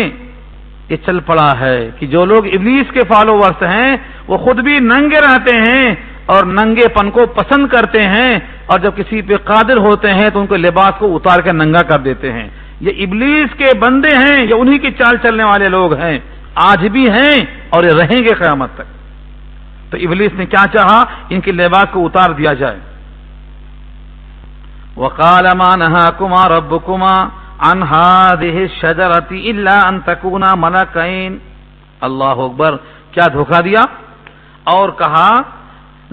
یہ چل پڑا ہے کہ جو لوگ ابلیس کے فالوورز ہیں وہ خود بھی ننگے رہتے ہیں اور ننگے پن کو پسند کرتے ہیں، اور جب کسی پہ قادر ہوتے ہیں تو ان کے لباس کو اتار کے ننگا کر دیتے ہیں۔ یہ ابلیس کے بندے ہیں، یہ انہی کی چال چلنے والے لوگ ہیں، آج بھی ہیں اور یہ رہیں گے قیامت تک۔ تو ابلیس نے کیا چاہا؟ ان کے لباس کو اتار دیا جائے۔ وَقَالَ مَا نَهَاكُمَا رَبُّكُمَا عَنْ هَٰذِهِ الشَّجَرَةِ إِلَّا أَن تَكُونَا مَلَكَيْنِ۔ اللہ اکبر، کیا دھوکہ دیا؟ اور کہا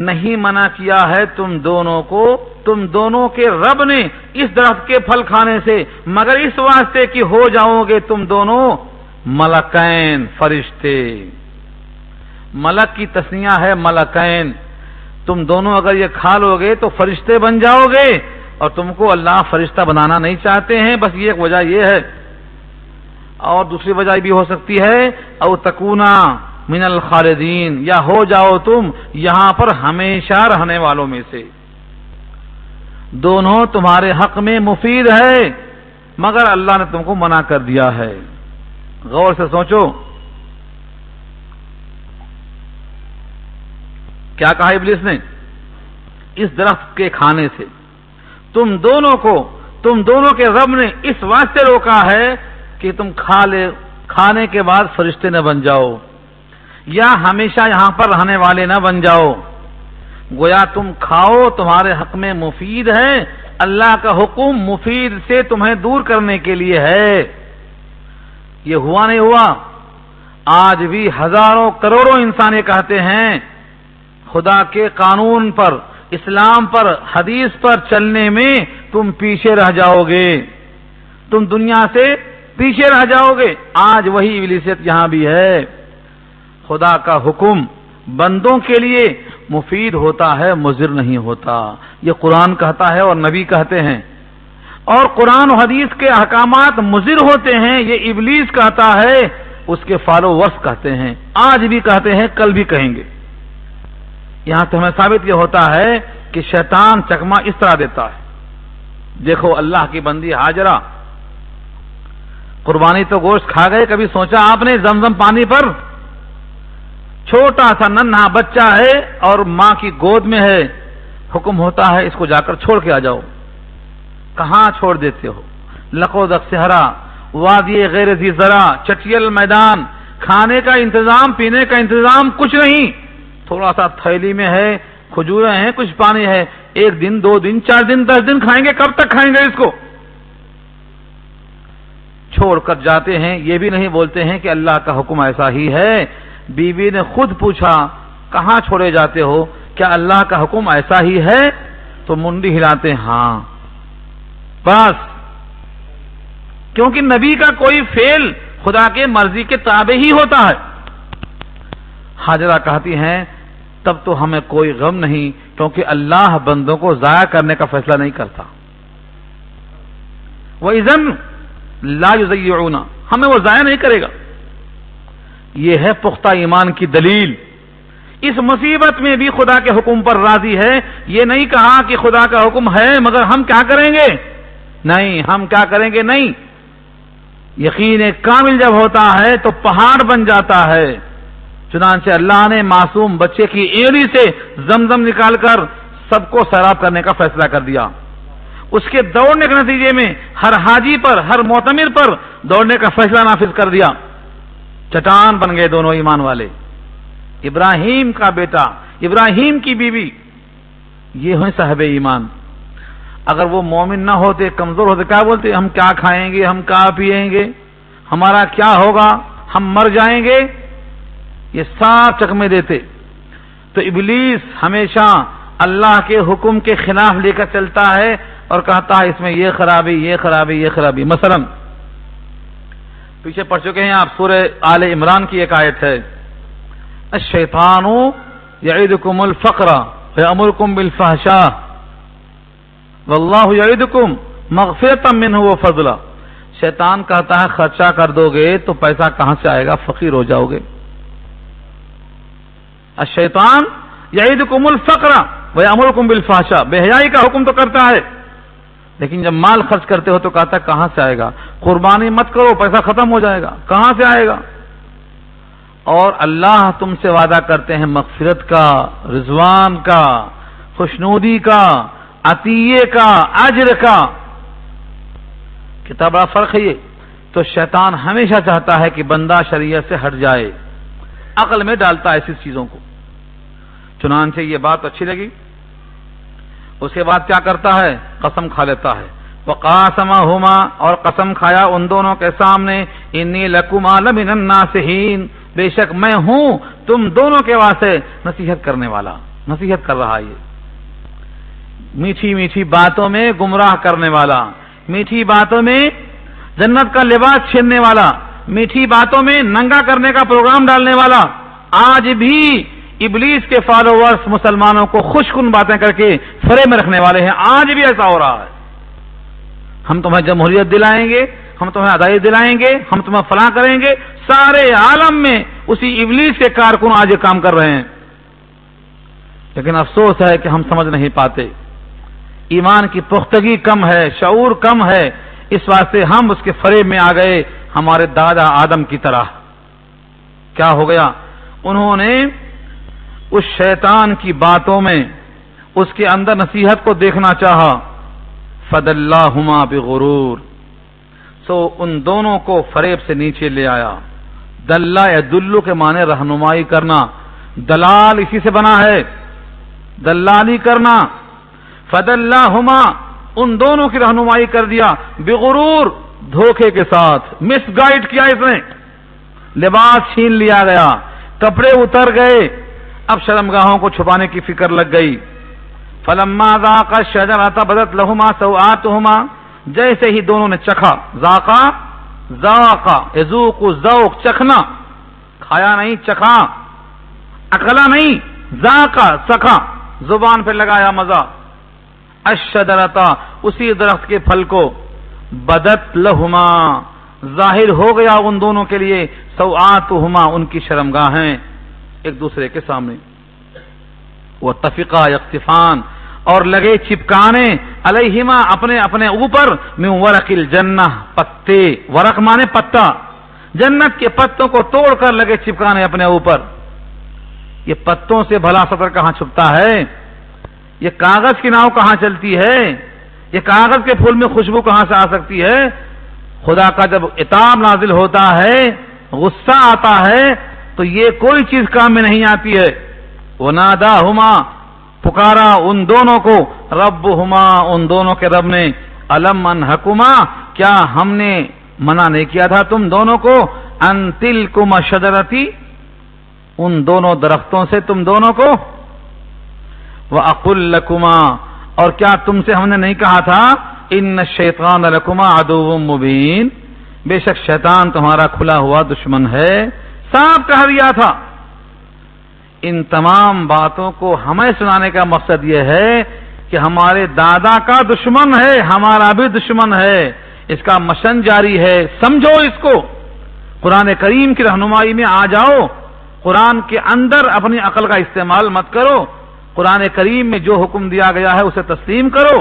نہیں منع کیا ہے تم دونوں کو، تم دونوں کے رب نے اس درخت کے پھل کھانے سے، مگر اس واسطے کہ ہو جاؤ گے تم دونوں ملکین، فرشتے۔ ملک کی تسنیہ ہے ملکین، تم دونوں اگر یہ کھا لو گے تو فرشتے بن جاؤ گے، اور تم کو اللہ فرشتہ بنانا نہیں چاہتے ہیں، بس یہ ایک وجہ یہ ہے۔ اور دوسری وجہ بھی ہو سکتی ہے او تکونا من الخالدین، یا ہو جاؤ تم یہاں پر ہمیشہ رہنے والوں میں سے۔ دونوں تمہارے حق میں مفید ہے، مگر اللہ نے تم کو منع کر دیا ہے۔ غور سے سوچو، کیا کہا ابلیس نے؟ اس درخت کے کھانے سے تم دونوں کے رب نے اس واسطے روکا ہے کہ تم کھانے کے بعد فرشتے نہ بن جاؤ، یا ہمیشہ یہاں پر رہنے والے نہ بن جاؤ۔ گویا تم کھاؤ، تمہارے حق میں مفید ہے، اللہ کا حکم مفید سے تمہیں دور کرنے کے لیے ہے۔ یہ ہوا نہیں ہوا؟ آج بھی ہزاروں کروڑوں انسان یہ کہتے ہیں خدا کے قانون پر، اسلام پر، حدیث پر چلنے میں تم پیچھے رہ جاؤ گے، تم دنیا سے پیچھے رہ جاؤ گے۔ آج وہی ابلیسیت یہاں بھی ہے۔ خدا کا حکم بندوں کے لیے مفید ہوتا ہے، مضر نہیں ہوتا، یہ قرآن کہتا ہے اور نبی کہتے ہیں۔ اور قرآن و حدیث کے احکامات مضر ہوتے ہیں، یہ ابلیس کہتا ہے، اس کے فالوورز کہتے ہیں، آج بھی کہتے ہیں، کل بھی کہیں گے۔ یہاں سے ہمیں ثابت یہ ہوتا ہے کہ شیطان چکما اس طرح دیتا ہے۔ دیکھو اللہ کی بندی ہاجرہ قربانی تو گوشت کھا گئے، کبھی سوچا آپ نے زمزم پانی پر؟ چھوٹا سا ننھا بچہ ہے اور ماں کی گود میں ہے، حکم ہوتا ہے اس کو جا کر چھوڑ کے آ جاؤ، کہاں چھوڑ دیتے ہو؟ لقودق صحرا، وادی غیر ذی زرع، چٹیل میدان، کھانے کا انتظام، پینے کا انتظام کچھ نہیں، تھوڑا سا تھیلی میں ہے، کھجوریں ہیں، کچھ پانی ہے، 1 دن 2 دن 4 دن 10 دن کھائیں گے، کب تک کھائیں گے اس کو؟ چھوڑ کر جاتے ہیں، یہ بھی نہیں بولتے ہیں کہ اللہ کا حکم ایسا ہی ہے۔ بیوی نے خود پوچھا کہاں چھوڑے جاتے ہو، کیا اللہ کا حکم ایسا ہی ہے؟ تو منڈی ہلاتے ہاں، بس، کیونکہ نبی کا کوئی فعل خدا کے مرضی کے تابع ہی ہوتا ہے۔ حاجرہ کہتی ہیں تب تو ہمیں کوئی غم نہیں، کیونکہ اللہ بندوں کو ضائع کرنے کا فیصلہ نہیں کرتا۔ وَإِذًا لَا يُضَيِّعُونَ، ہمیں وہ ضائع نہیں کرے گا۔ یہ ہے پختہ ایمان کی دلیل۔ اس مصیبت میں بھی خدا کے حکم پر راضی ہے. یہ نہیں کہا کہ خدا کا حکم ہے مگر ہم کیا کریں گے, نہیں ہم کیا کریں گے, نہیں. یقین کامل جب ہوتا ہے تو پہاڑ بن جاتا ہے. چنانچہ اللہ نے معصوم بچے کی ایڑی سے زمزم نکال کر سب کو سیراب کرنے کا فیصلہ کر دیا. اس کے دوڑنے کے نتیجے میں ہر حاجی پر, ہر معتمر پر دوڑنے کا فیصلہ نافذ کر دیا. چٹان بن گئے دونوں ایمان والے. ابراہیم کا بیٹا, ابراہیم کی بیوی, یہ ہیں صاحب ایمان. اگر وہ مومن نہ ہوتے, کمزور ہوتے, کیا بولتے, ہم کیا کھائیں گے, ہم کیا پیئیں گے, ہمارا کیا ہوگا, ہم مر جائیں گے, یہ صاف چکمے دیتے. تو ابلیس ہمیشہ اللہ کے حکم کے خلاف لے کر چلتا ہے اور کہتا ہے اس میں یہ خرابی, یہ خرابی, یہ خرابی. مثلا پیچھے پڑھ چکے ہیں آپ, سورہ آل عمران کی ایک آیت ہے, الشیطان یعدکم الفقر ویأمرکم بالفحشاء واللہ یعدکم مغفرۃ منہ وفضلا. شیطان کہتا ہے خرچہ کر دو گے تو پیسہ کہاں سے آئے گا, فقیر ہو جاؤ گے. الشیطان یعدکم الفقر ویأمرکم بالفحشاء, بے حیائی کا حکم تو کرتا ہے لیکن جب مال خرچ کرتے ہو تو کہتا ہے کہاں سے آئے گا, قربانی مت کرو پیسہ ختم ہو جائے گا, کہاں سے آئے گا. اور اللہ تم سے وعدہ کرتے ہیں مغفرت کا, رضوان کا, خوشنودی کا, عطیے کا, اجر کا. کتنا بڑا فرق ہے یہ. تو شیطان ہمیشہ چاہتا ہے کہ بندہ شریعت سے ہٹ جائے, عقل میں ڈالتا ہے ایسی چیزوں کو. چنانچہ یہ بات اچھی لگی, اس کے بعد کیا کرتا ہے, قسم کھا لیتا ہے. وقاسمہما, اور قسم کھایا ان دونوں کے سامنے, انی لکما لمن الناصحین, بے شک میں ہوں تم دونوں کے واسطے نصیحت کرنے والا. نصیحت کر رہا ہے یہ, میٹھی میٹھی باتوں میں گمراہ کرنے والا, میٹھی باتوں میں جنت کا لباس چھیننے والا, میٹھی باتوں میں ننگا کرنے کا پروگرام ڈالنے والا. آج بھی ابلیس کے فالوورز مسلمانوں کو خوش کن باتیں کر کے فرے میں رکھنے والے ہیں. آج بھی ایسا ہو رہا ہے, ہم تمہیں جمہوریت دلائیں گے, ہم تمہیں عدالت دلائیں گے, ہم تمہیں فلاں کریں گے. سارے عالم میں اسی ابلیس کے کارکن آج یہ کام کر رہے ہیں. لیکن افسوس ہے کہ ہم سمجھ نہیں پاتے, ایمان کی پختگی کم ہے, شعور کم ہے, اس واسطے ہم اس کے فریب میں آ گئے ہمارے دادا آدم کی طرح. کیا ہو گیا, انہوں نے اس شیطان کی باتوں میں اس کے اندر نصیحت کو دیکھنا چاہا. فدلاہما بغرور, سو ان دونوں کو فریب سے نیچے لے آیا. دلہ یا دلو کے معنی رہنمائی کرنا, دلال اسی سے بنا ہے, دلالی کرنا. فدلاہما, ان دونوں کی رہنمائی کر دیا, بغرور, دھوکے کے ساتھ, مس گائیڈ کیا اس نے. لباس چھین لیا گیا, کپڑے اتر گئے, اب شرمگاہوں کو چھپانے کی فکر لگ گئی. فلما ذاقا الشجرۃ بدت لہما سوآتہما, جیسے ہی دونوں نے چکھا, ذاقا, ذاقا یذوق ذوق, چکھنا, کھایا نہیں چکھا, اکلا نہیں, ذاقا چکھا, زبان پہ لگایا مزہ. الشجرۃ, اسی درخت کے پھل کو, بدت لہما, ظاہر ہو گیا ان دونوں کے لیے, سوآتہما, ان کی شرمگاہیں ایک دوسرے کے سامنے. واتفقا یقطفان, اور لگے چپکانے, علیہما, اپنے اپنے اوپر, من ورق الجنہ, پتے, ورق مانے پتا, جنت کے پتوں کو توڑ کر لگے چپکانے اپنے اوپر. یہ پتوں سے بھلا سطر کہاں چھپتا ہے, یہ کاغذ کی ناؤ کہاں چلتی ہے, یہ کاغذ کے پھول میں خوشبو کہاں سے آ سکتی ہے. خدا کا جب عتاب نازل ہوتا ہے, غصہ آتا ہے, تو یہ کوئی چیز کام میں نہیں آتی ہے. وَنَادَاهُمَا, پکارا ان دونوں کو, ربهما, ان دونوں کے رب نے, أَلَمْ أَنْهَكُمَا, کیا ہم نے منع نہیں کیا تھا تم دونوں کو, أَن تِلْكُمَا الشَّجَرَةِ, ان دونوں درختوں سے تم دونوں کو, وَأَقُلْ لَكُمَا, اور کیا تم سے ہم نے نہیں کہا تھا, إِنَّ الشَّيْطَانَ لَكُمَا عَدُوٌّ مُبِينٌ, بے شک شیطان تمہارا کھلا ہوا دشمن ہے. صاف کہہ دیا تھا. ان تمام باتوں کو ہمیں سنانے کا مقصد یہ ہے کہ ہمارے دادا کا دشمن ہے, ہمارا بھی دشمن ہے, اس کا مشن جاری ہے, سمجھو اس کو, قرآن کریم کی رہنمائی میں آ جاؤ. قرآن کے اندر اپنی عقل کا استعمال مت کرو، قرآن کریم میں جو حکم دیا گیا ہے اسے تسلیم کرو،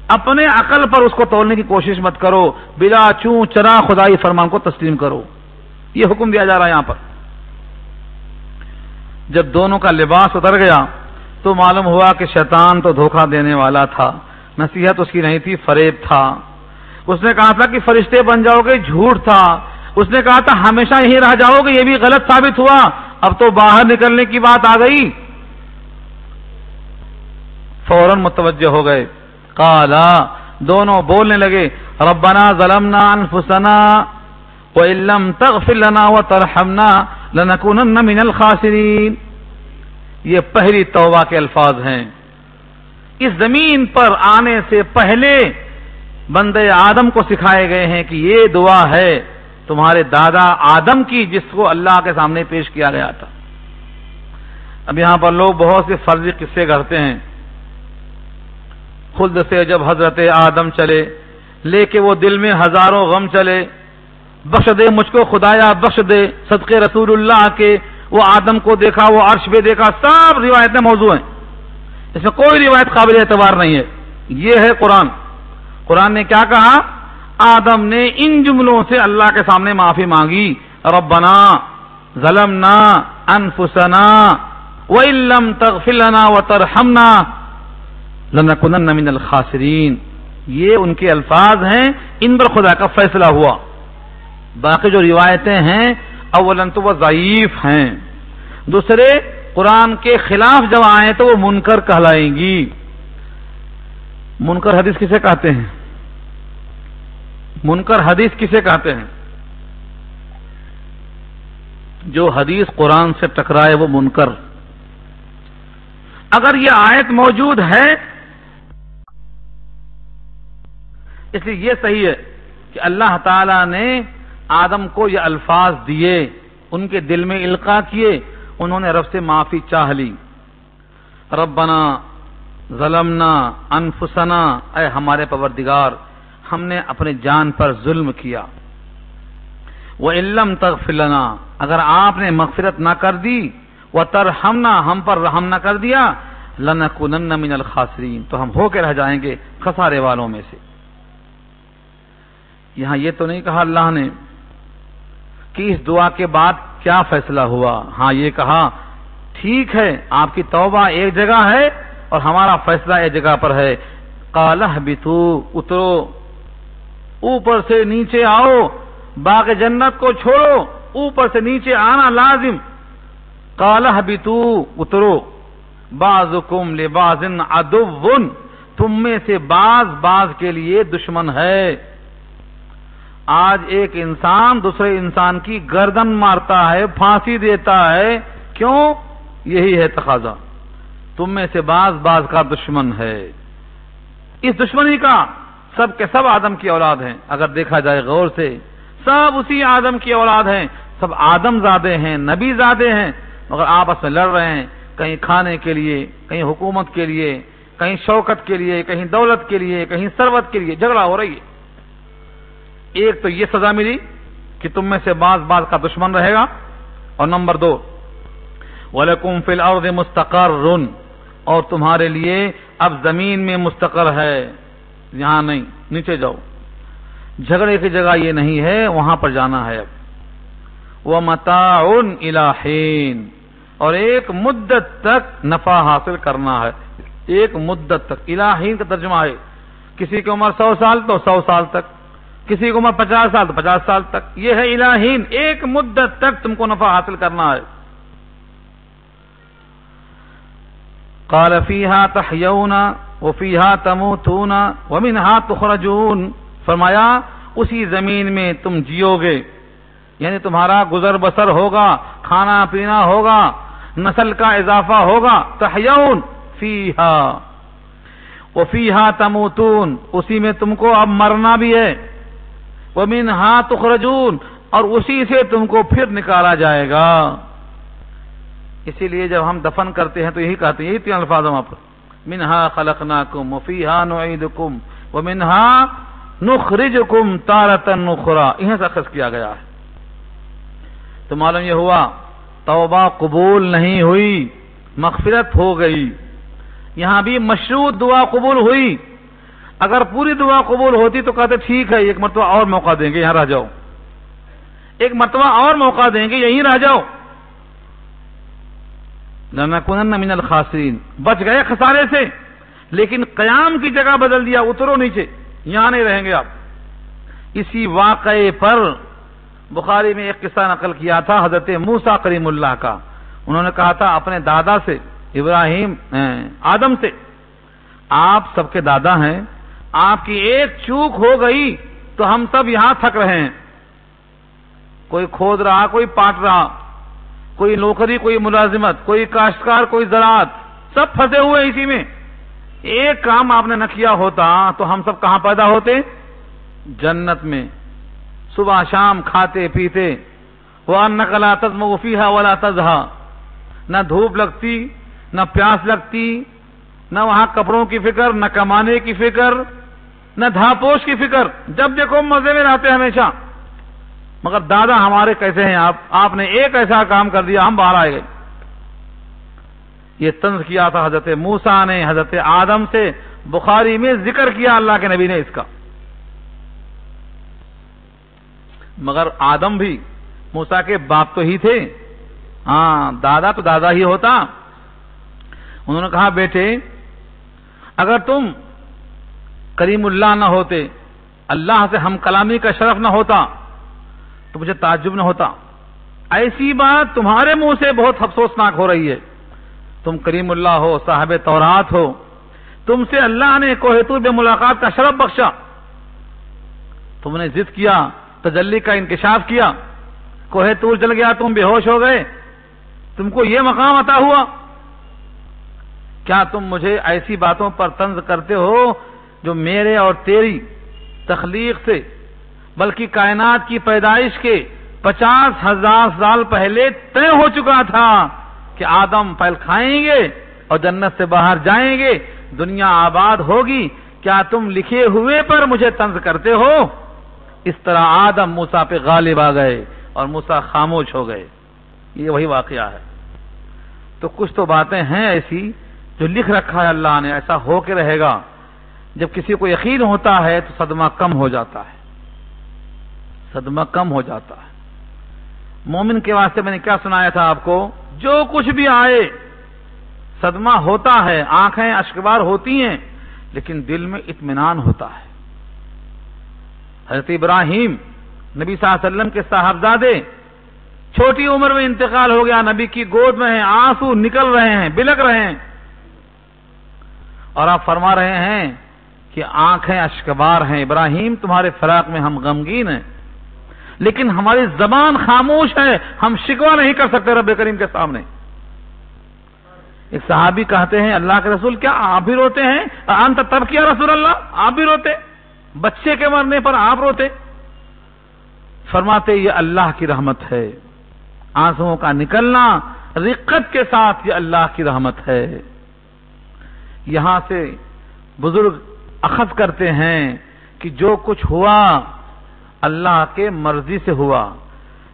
اپنے عقل پر اس کو تولنے کی کوشش مت کرو، بلا چوں چرا خدائی فرمان کو تسلیم کرو. یہ حکم دیا جا رہا ہے یہاں پر. جب دونوں کا لباس اتر گیا تو معلوم ہوا کہ شیطان تو دھوکہ دینے والا تھا، نصیحت اس کی نہیں تھی، فریب تھا. اس نے کہا تھا کہ فرشتے بن جاؤ گے، جھوٹ تھا. اس نے کہا تھا ہمیشہ یہی رہ جاؤ گے، یہ بھی غلط ثابت ہوا. اب تو باہر نکلنے کی بات آ گئی. فوراً متوجہ ہو گئے. قالا، دونوں بولنے لگے، ربنا ظلمنا انفسنا وَإِن لَّمْ تَغْفِرْ لَنَا وَتَرْحَمْنَا لَنَكُونَنَّ مِنَ الْخَاسِرِينَ. یہ پہلی توبہ کے الفاظ ہیں. اس زمین پر آنے سے پہلے بندے آدم کو سکھائے گئے ہیں کہ یہ دعا ہے تمہارے دادا آدم کی، جس کو اللہ کے سامنے پیش کیا گیا تھا. اب یہاں پر لوگ بہت سے فرضی قصے کرتے ہیں. خود سے جب حضرت آدم چلے، لے کے وہ دل میں ہزاروں غم چلے، بخش دے مجھ کو خدایا بخش دے صدقے رسول اللہ کے. وہ آدم کو دیکھا، وہ عرش پہ دیکھا، سب روایتیں موضوع ہیں، اس میں کوئی روایت قابل اعتبار نہیں ہے. یہ ہے قرآن. قرآن نے کیا کہا؟ آدم نے ان جملوں سے اللہ کے سامنے معافی مانگی، ربنا ظلمنا انفسنا وَإِن لَّمْ تَغْفِرْ لَنَا وَتَرْحَمْنَا لَنَكُونَنَّ مِنَ الْخَاسِرِينَ. یہ ان کے الفاظ ہیں، ان پر خدا کا فیصلہ ہوا. باقی جو روایتیں ہیں اولاً تو وہ ضعیف ہیں، دوسرے قرآن کے خلاف جب آئیں تو وہ منکر کہلائیں گی. منکر حدیث کسے کہتے ہیں؟ منکر حدیث کسے کہتے ہیں؟ جو حدیث قرآن سے ٹکرائے وہ منکر. اگر یہ آیت موجود ہے اس لیے یہ صحیح ہے کہ اللہ تعالی نے آدم کو یہ الفاظ دیے، ان کے دل میں القاء کیے، انہوں نے رب سے معافی چاہ لی. ربنا ظلمنا انفسنا، اے ہمارے پروردگار ہم نے اپنے جان پر ظلم کیا. وَإِن لَّمْ تَغْفِرْ لَنَا، اگر آپ نے مغفرت نہ کر دی، وَتَرْحَمْنَا ہم پر رحم نہ کر دیا، لَنَكُونَنَّ مِنَ الْخَاسِرِينَ تو ہم ہو کے رہ جائیں گے خسارے والوں میں سے. یہاں یہ تو نہیں کہا اللہ نے کہ اس دعا کے بعد کیا فیصلہ ہوا. ہاں یہ کہا ٹھیک ہے آپ کی توبہ ایک جگہ ہے اور ہمارا فیصلہ ایک جگہ پر ہے. قَالَ اهْبِطُوا، اترو، اوپر سے نیچے آؤ، باغ جنت کو چھوڑو، اوپر سے نیچے آنا لازم. قَالَ اهْبِطُوا، اترو، بَعْضُكُمْ لِبَعْضٍ عَدُوٌّ، تم میں سے بعض کے لیے دشمن ہے. آج ایک انسان دوسرے انسان کی گردن مارتا ہے، پھانسی دیتا ہے. کیوں؟ یہی ہے تقاضا. تم میں سے بعض کا دشمن ہے. اس دشمنی کا سب کے سب آدم کی اولاد ہیں. اگر دیکھا جائے غور سے سب اسی آدم کی اولاد ہیں، سب آدم زادے ہیں، نبی زادے ہیں، مگر آپس میں لڑ رہے ہیں. کہیں کھانے کے لیے، کہیں حکومت کے لیے، کہیں شوکت کے لیے، کہیں دولت کے لیے، کہیں ثروت کے لیے جھگڑا ہو رہی ہے. ایک تو یہ سزا ملی کہ تم میں سے بعض کا دشمن رہے گا، اور نمبر 2 وَلَكُمْ فِي الْأَرْضِ مُسْتَقَرٌّ، اور تمہارے لیے اب زمین میں مستقر ہے. یہاں نہیں، نیچے جاؤ، جھگڑے کی جگہ یہ نہیں ہے، وہاں پر جانا ہے. اب وَمَتَاعٌ إِلَىٰ حِينٍ، اور ایک مدت تک نفع حاصل کرنا ہے. ایک مدت تک، اِلَىٰ حِين کا ترجمہ ہے کسی کی عمر 100 سال تو 100 سال تک، کسی کی عمر 50 سال تو 50 سال تک. یہ ہے إِلَىٰ حِين، ایک مدت تک تم کو نفع حاصل کرنا ہے. قَالَ فِيهَا تَحْيَوْنَ وَفِيهَا تَمُوتُونَ وَمِنْهَا تُخْرَجُونَ، فرمایا اسی زمین میں تم جیو گے، یعنی تمہارا گزر بسر ہوگا، کھانا پینا ہوگا، نسل کا اضافہ ہوگا. تحیون فیہا وفیہا تموتون، اسی میں تم کو اب مرنا بھی ہے. ومنہا تخرجون، اور اسی سے تم کو پھر نکالا جائے گا. اسی لیے جب ہم دفن کرتے ہیں تو یہی کہتے ہیں، یہی 3 الفاظ وہاں پر، منہا خلقناکم وفیہا نعیدکم ومنہا نخرجکم تارۃ اخری، یہیں سے اخذ کیا گیا ہے. تو معلوم یہ ہوا توبہ قبول نہیں ہوئی، مغفرت ہو گئی۔ یہاں بھی مشروط دعا قبول ہوئی۔ اگر پوری دعا قبول ہوتی تو کہتے ٹھیک ہے ایک مرتبہ اور موقع دیں گے، یہاں رہ جاؤ، ایک مرتبہ اور موقع دیں گے، یہیں رہ جاؤ۔ لَنَكُونَنَّ مِنَ الْخَاسِرِينَ، بچ گئے خسارے سے، لیکن قیام کی جگہ بدل دیا، اترو نیچے، یہاں نہیں رہیں گے آپ۔ اسی واقعے پر بخاری میں ایک قصہ نقل کیا تھا حضرت موسیٰ کریم اللہ کا۔ انہوں نے کہا تھا اپنے دادا سے، ابراہیم آدم سے، آپ سب کے دادا ہیں، آپ کی ایک چوک ہو گئی تو ہم سب یہاں تھک رہے ہیں، کوئی کھود رہا، کوئی پاٹ رہا، کوئی نوکری، کوئی ملازمت، کوئی کاشتکار، کوئی زراعت، سب پھنسے ہوئے اسی میں۔ ایک کام آپ نے نہ کیا ہوتا تو ہم سب کہاں پیدا ہوتے؟ جنت میں، صبح شام کھاتے پیتے۔ وَأَنَّكَ لَا تَظْمَأُ فِيهَا وَلَا تَضْحَىٰ، نہ دھوپ لگتی، نہ پیاس لگتی، نہ وہاں کپڑوں کی فکر، نہ کمانے کی فکر، نہ دھاپوش کی فکر، جب دیکھو مزے میں رہتے ہمیشہ۔ مگر دادا ہمارے کیسے ہیں آپ نے ایک ایسا کام کر دیا ہم باہر آئے گئے۔ یہ طنز کیا تھا حضرت موسیٰ نے حضرت آدم سے، بخاری میں ذکر کیا اللہ کے نبی نے اس کا۔ مگر آدم بھی موسیٰ کے باپ تو ہی تھے، ہاں دادا تو دادا ہی ہوتا۔ انہوں نے کہا بیٹے اگر تم کریم اللہ نہ ہوتے، اللہ سے ہم کلامی کا شرف نہ ہوتا تو مجھے تعجب نہ ہوتا۔ ایسی بات تمہارے منہ سے بہت افسوسناک ہو رہی ہے۔ تم کریم اللہ ہو، صاحب تورات ہو، تم سے اللہ نے کوہ طور میں ملاقات کا شرف بخشا، تم نے ضد کیا، تجلی کا انکشاف کیا، کوہ طور جل گیا، تم بے ہوش ہو گئے، تم کو یہ مقام عطا ہوا، کیا تم مجھے ایسی باتوں پر طنز کرتے ہو جو میرے اور تیری تخلیق سے بلکہ کائنات کی پیدائش کے 50,000 سال پہلے طے ہو چکا تھا کہ آدم پھل کھائیں گے اور جنت سے باہر جائیں گے، دنیا آباد ہوگی، کیا تم لکھے ہوئے پر مجھے طنز کرتے ہو؟ اس طرح آدم موسیٰ پہ غالب آ گئے اور موسیٰ خاموش ہو گئے۔ یہ وہی واقعہ ہے۔ تو کچھ تو باتیں ہیں ایسی جو لکھ رکھا ہے اللہ نے، ایسا ہو کے رہے گا۔ جب کسی کو یقین ہوتا ہے تو صدمہ کم ہو جاتا ہے، صدمہ کم ہو جاتا ہے۔ مومن کے واسطے میں نے کیا سنایا تھا آپ کو؟ جو کچھ بھی آئے صدمہ ہوتا ہے، آنکھیں اشکبار ہوتی ہیں، لیکن دل میں اطمینان ہوتا ہے۔ حضرت ابراہیم نبی صلی اللہ علیہ وسلم کے صاحبزادے، چھوٹی عمر میں انتقال ہو گیا، نبی کی گود میں ہیں، آنسو نکل رہے ہیں، بلک رہے ہیں، اور آپ فرما رہے ہیں کہ آنکھیں اشکبار ہیں، ابراہیم تمہارے فراق میں ہم غمگین ہیں، لیکن ہماری زبان خاموش ہے، ہم شکوہ نہیں کر سکتے رب کریم کے سامنے۔ ایک صحابی کہتے ہیں اللہ کے رسول کیا آپ بھی روتے ہیں؟ انت تب کیا رسول اللہ، آپ بھی روتے؟ بچے کے مرنے پر آپ روتے؟ فرماتے یہ اللہ کی رحمت ہے، آنسوؤں کا نکلنا رقت کے ساتھ یہ اللہ کی رحمت ہے۔ یہاں سے بزرگ اخذ کرتے ہیں کہ جو کچھ ہوا اللہ کے مرضی سے ہوا،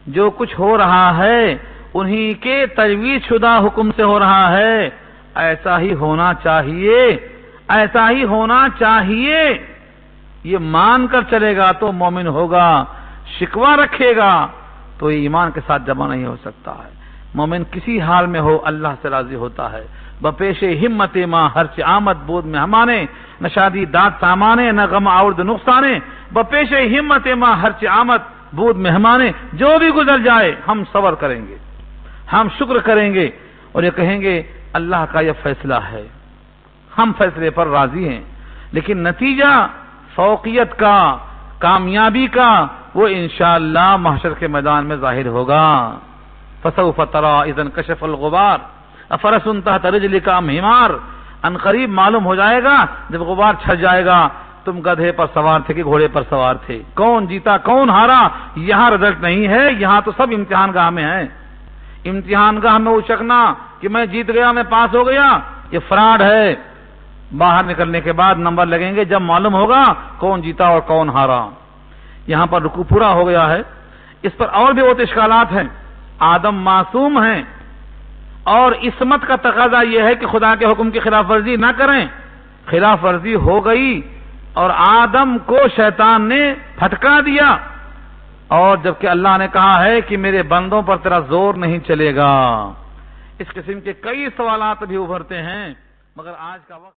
جو کچھ ہو رہا ہے انہی کے تجویز شدہ حکم سے ہو رہا ہے، ایسا ہی ہونا چاہیے، ایسا ہی ہونا چاہیے۔ یہ مان کر چلے گا تو مومن ہوگا، شکوہ رکھے گا تو یہ ایمان کے ساتھ جمع نہیں ہو سکتا ہے۔ مومن کسی حال میں ہو اللہ سے راضی ہوتا ہے۔ بپیش ہمت ماں ہرچ آمد بود میں ہمانے، نہ شادی داد سامانے، نہ غم آورد نقصانے، بپیش ہمت ماں ہرچ آمد بود مہمانے، جو بھی گزر جائے ہم صبر کریں گے، ہم شکر کریں گے اور یہ کہیں گے اللہ کا یہ فیصلہ ہے، ہم فیصلے پر راضی ہیں، لیکن نتیجہ فوقیت کا، کامیابی کا، وہ انشاءاللہ محشر کے میدان میں ظاہر ہوگا۔ فسوف ترى اذا انكشف الغبار افرس تحت رجلك ام حمار، ان قریب معلوم ہو جائے گا جب غبار چھٹ جائے گا تم گدھے پر سوار تھے کہ گھوڑے پر سوار تھے، کون جیتا کون ہارا یہاں رزلٹ نہیں ہے، یہاں تو سب امتحان گاہ میں ہے۔ امتحان گاہ میں اچکنا کہ میں جیت گیا، میں پاس ہو گیا، یہ فراڈ ہے۔ باہر نکلنے کے بعد نمبر لگیں گے جب معلوم ہوگا کون جیتا اور کون ہارا۔ یہاں پر رکوع پورا ہو گیا ہے، اس پر اور بھی بہت اشکالات ہیں، آدم معصوم ہیں، اور عصمت کا تقاضا یہ ہے کہ خدا کے حکم کی خلاف ورزی نہ کریں. خلاف ورزی ہو گئی اور آدم کو شیطان نے پھٹکا دیا، اور جبکہ اللہ نے کہا ہے کہ میرے بندوں پر تیرا زور نہیں چلے گا. اس قسم کے کئی سوالات بھی ابھرتے ہیں، مگر آج کا وقت